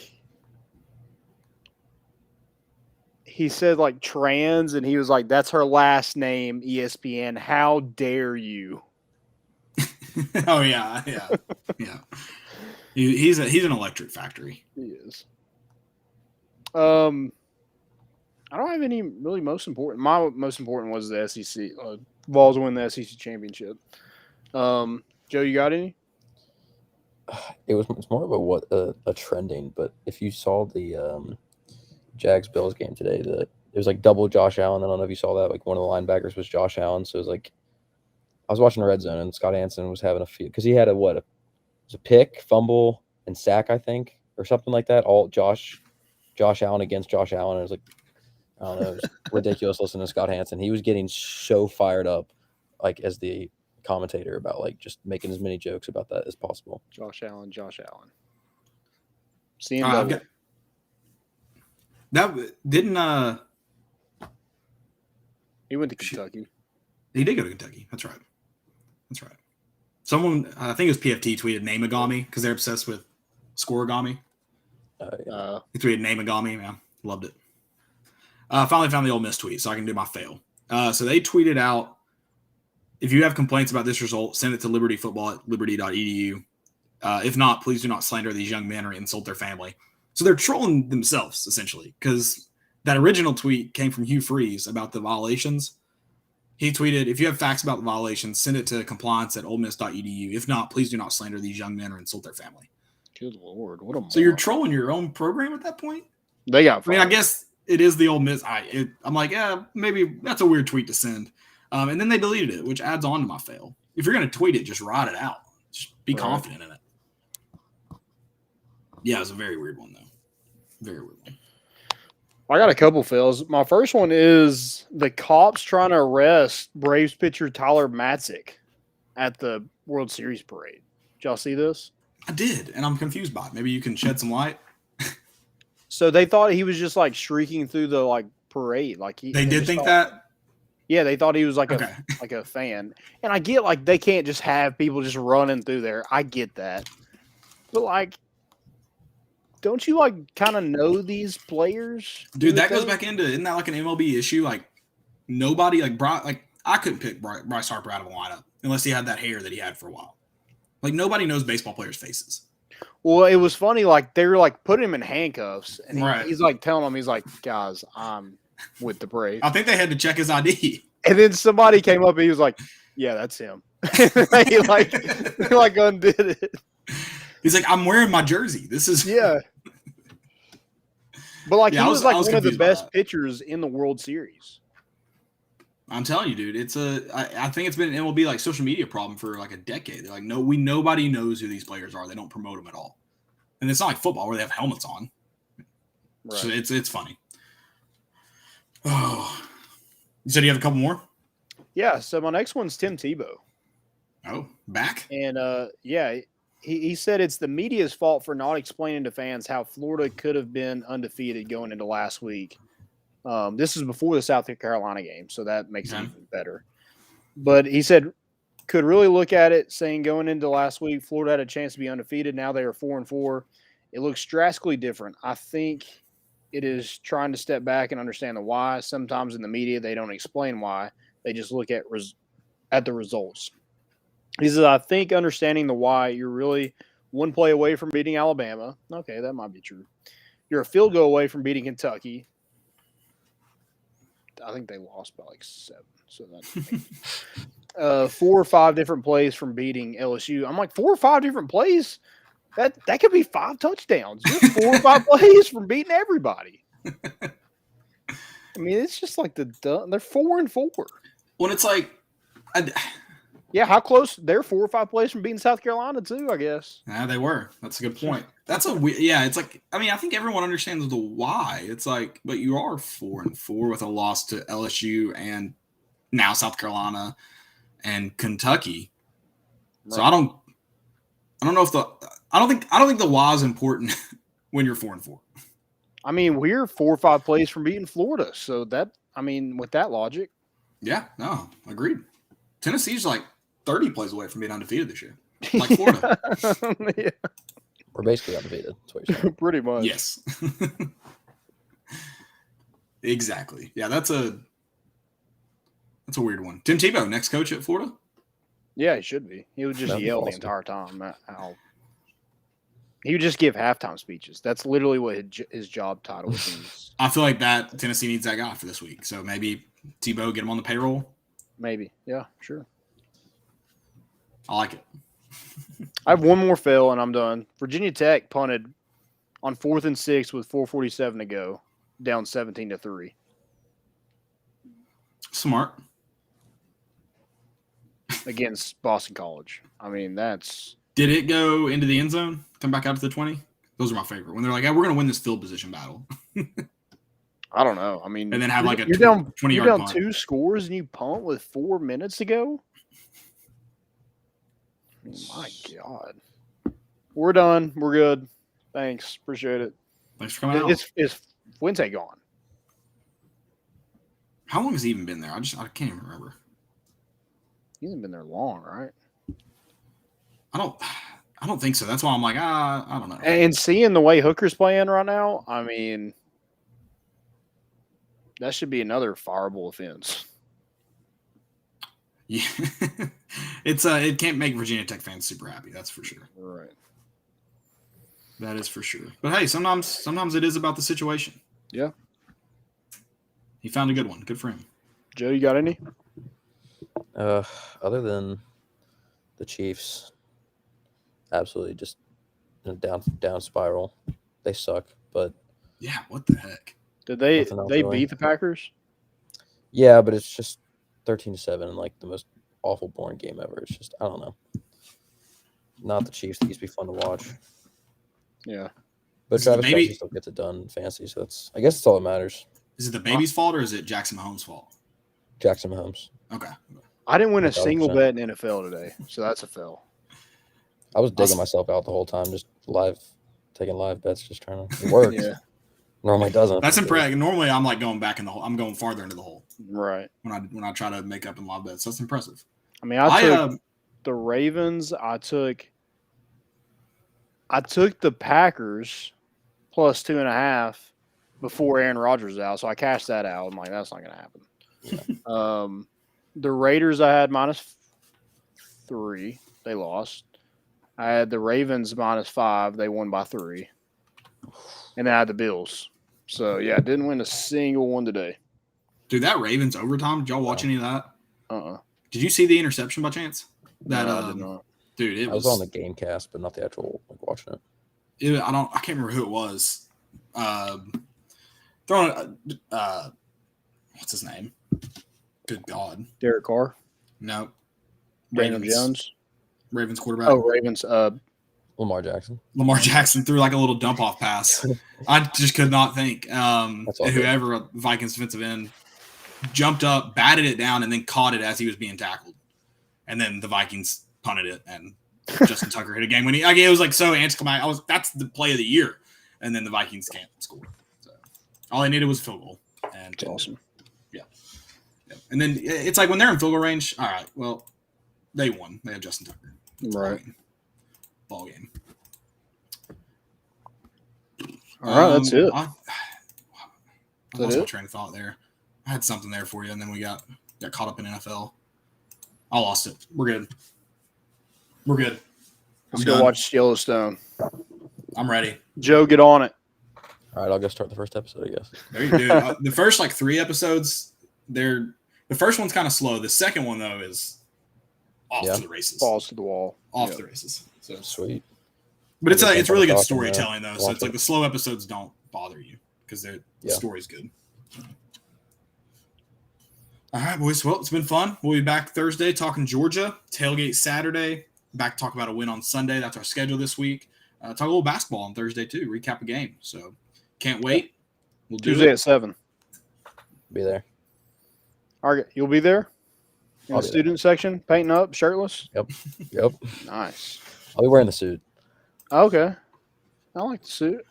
he said like trans, and he was like, "That's her last name." ESPN, how dare you? Oh yeah. He's an electric factory. He is. I don't have any really most important. My most important was the SEC. Vols win the SEC championship. Joe, you got any? It's more of a trending, but if you saw the Jags Bills game today, it was like double Josh Allen. I don't know if you saw that. Like one of the linebackers was Josh Allen, so it was like I was watching the red zone and Scott Hansen was having a few because he had it was a pick, fumble, and sack, I think, or something like that. All Josh Allen against Josh Allen. It was like I don't know, it was ridiculous listening to Scott Hansen. He was getting so fired up, like as the commentator about like just making as many jokes about that as possible. Josh Allen. Seeing that didn't he went to Kentucky. He did go to Kentucky. That's right. Someone, I think it was PFT, tweeted Namagami because they're obsessed with scoregami. Yeah. He tweeted Namagami. Man, loved it. Finally found the Ole Miss tweet, so I can do my fail. So they tweeted out, if you have complaints about this result, send it to libertyfootball@liberty.edu. If not, please do not slander these young men or insult their family. So they're trolling themselves, essentially, because that original tweet came from Hugh Freeze about the violations. He tweeted, if you have facts about the violations, send it to compliance@olemiss.edu. If not, please do not slander these young men or insult their family. Good Lord. What a So you're trolling your own program at that point? They got fired. I mean, I guess it is the Ole Miss. I'm like, yeah, maybe that's a weird tweet to send. And then they deleted it, which adds on to my fail. If you're going to tweet it, just write it out. Just be confident in it. Yeah, it was a very weird one, though. Very weird one. I got a couple fails. My first one is the cops trying to arrest Braves pitcher Tyler Matzik at the World Series parade. Did y'all see this? I did, and I'm confused by it. Maybe you can shed some light. So they thought he was just like streaking through the like parade. Like they did think that? Yeah, they thought he was like a fan. And I get like they can't just have people just running through there. I get that. But like, don't you like kind of know these players? Dude, that goes back into, isn't that like an MLB issue? Like nobody I couldn't pick Bryce Harper out of a lineup unless he had that hair that he had for a while. Like nobody knows baseball players' faces. Well, it was funny. Like they were like putting him in handcuffs, and he's like telling them, he's like, guys, I'm with the Braves. I think they had to check his ID. And then somebody came up and he was like, yeah, that's him. he like undid it. He's like, I'm wearing my jersey. This is But like he was like one of the best pitchers in the World Series. I'm telling you, dude, I think it's been an MLB like social media problem for like a decade. They're like, nobody knows who these players are. They don't promote them at all. And it's not like football where they have helmets on. Right. So it's funny. Oh, you said you have a couple more? Yeah. So my next one's Tim Tebow. Oh, back? And he said it's the media's fault for not explaining to fans how Florida could have been undefeated going into last week. This is before the South Carolina game, so that makes it even better. But he said could really look at it saying going into last week, Florida had a chance to be undefeated. Now they are 4-4. It looks drastically different. I think it is trying to step back and understand the why. Sometimes in the media, they don't explain why. They just look at the results. He says, I think understanding the why, you're really one play away from beating Alabama. Okay, that might be true. You're a field goal away from beating Kentucky. I think they lost by like 7. So that's 4 or 5 different plays from beating LSU. I'm like, 4 or 5 different plays? That could be 5 touchdowns. You're 4 or 5 plays from beating everybody. I mean, it's just like they're 4-4. When it's like, yeah, how close? They're 4 or 5 plays from beating South Carolina too, I guess. yeah, they were. That's a good point. That's yeah. It's like, I mean, I think everyone understands the why. It's like, but you are 4-4 with a loss to LSU and now South Carolina and Kentucky. Right. So I don't know if I don't think the why is important when you're 4-4. I mean, we're 4 or 5 plays from beating Florida. So that, I mean, with that logic. Yeah, no, agreed. Tennessee's like 30 plays away from being undefeated this year. Like Florida. Yeah. We're basically undefeated. That's what you're saying. Pretty much. Yes. Exactly. Yeah, that's a weird one. Tim Tebow, next coach at Florida? Yeah, he should be. He would just yell the entire time. He would just give halftime speeches. That's literally what his job title is. I feel like that Tennessee needs that guy for this week. So maybe Tebow, get him on the payroll. Maybe. Yeah, sure. I like it. I have one more fail and I'm done. Virginia Tech punted on 4th and 6 with 4:47 to go, down 17-3. Smart. Against Boston College. I mean, that's... Did it go into the end zone? Come back out to the 20? Those are my favorite. When they're like, hey, we're going to win this field position battle. I don't know. I mean... And then have like a 20-yard you're down punt. 2 scores and you punt with 4 minutes to go? My God. We're done. We're good. Thanks. Appreciate it. Thanks for coming out. Is Fuente gone? How long has he even been there? I can't even remember. He hasn't been there long, right? I don't think so. That's why I'm like, I don't know. And seeing the way Hooker's playing right now, I mean, that should be another fireable offense. Yeah. It can't make Virginia Tech fans super happy, that's for sure. Right. That is for sure. But hey, sometimes it is about the situation. Yeah. He found a good one. Good for him. Joe, you got any? Other than the Chiefs, absolutely just down spiral. They suck, but yeah, what the heck? Did they really beat the Packers? Yeah, but it's just 13-7 and like the most awful boring game ever. It's just I don't know. Not the Chiefs. They used to be fun to watch. Yeah. But Travis Kelce still gets it done in fantasy, so I guess it's all that matters. Is it the baby's fault or is it Jackson Mahomes' fault? Jackson Mahomes. Okay. I didn't win a 100%. single bet in NFL today, so that's a fail. I was digging myself out the whole time, just taking live bets, just trying to. It works. Yeah. Normally doesn't. That's impressive. Normally, I'm like going back in the hole. I'm going farther into the hole. Right. When I try to make up in live bets, that's impressive. I mean, I took the Ravens. I took the Packers plus 2.5 before Aaron Rodgers was out, so I cashed that out. I'm like, that's not going to happen. Yeah. The Raiders I had -3. They lost. I had the Ravens -5. They won by 3. And then I had the Bills. So, yeah, I didn't win a single one today. Dude, that Ravens overtime, did y'all watch any of that? Did you see the interception by chance? No, I did not. Dude, I was on the game cast, but not the actual watching it. I can't remember who it was. Throwing what's his name? Good God. Derek Carr? No. Daniel Jones? Ravens quarterback. Oh, Ravens. Lamar Jackson. Lamar Jackson threw like a little dump off pass. I just could not think. Whoever Vikings defensive end jumped up, batted it down, and then caught it as he was being tackled. And then the Vikings punted it, and Justin Tucker hit a game winning. It was like so anticlimactic. That's the play of the year. And then the Vikings can't score. So all they needed was a field goal. And that's awesome. Yeah. And then it's like when they're in field goal range, all right, well, They won. They had Justin Tucker. Right. Ball game. All right, that's it. I Is lost that my it? train of thought there. I had something there for you, and then we got caught up in NFL. I lost it. We're good. Let's I'm go done. watch Yellowstone. I'm ready. Joe, get on it. All right, I'll go start the first episode, I guess. There you go. The first 3 episodes, the first one's kind of slow. The second one though is off to the races. Balls to the wall. Off the races. So Sweet. But it's really good talking, storytelling though. So watch it's like it. the slow episodes don't bother you because the story's good. All right, boys. Well, it's been fun. We'll be back Thursday talking Georgia. Tailgate Saturday. Back to talk about a win on Sunday. That's our schedule this week. Talk a little basketball on Thursday too. Recap a game. So can't wait. We'll do Tuesday it. at 7. Be there. All right, you'll be there in I'll the be student section, painting up, shirtless. Yep. Nice. I'll be wearing the suit. Okay, I like the suit.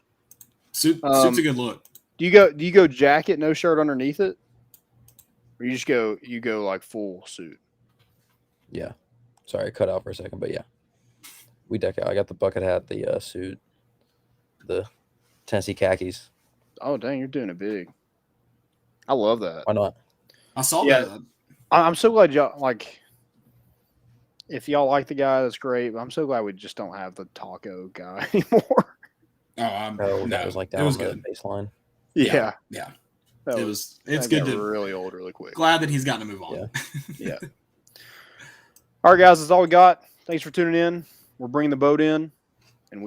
Suit's a good look. Do you go jacket, no shirt underneath it, or you go like full suit? Yeah. Sorry, I cut out for a second, but yeah. We deck out. I got the bucket hat, the suit, the Tennessee khakis. Oh dang, you're doing it big. I love that. Why not? I saw Yeah. that. I'm so glad y'all like. If y'all like the guy, that's great. But I'm so glad we just don't have the taco guy anymore. Oh, that was like down it was on good. the baseline. Yeah. That It's that good got to really old really quick. glad that he's gotten to move on. Yeah. All right, guys, that's all we got. Thanks for tuning in. We're bringing the boat in.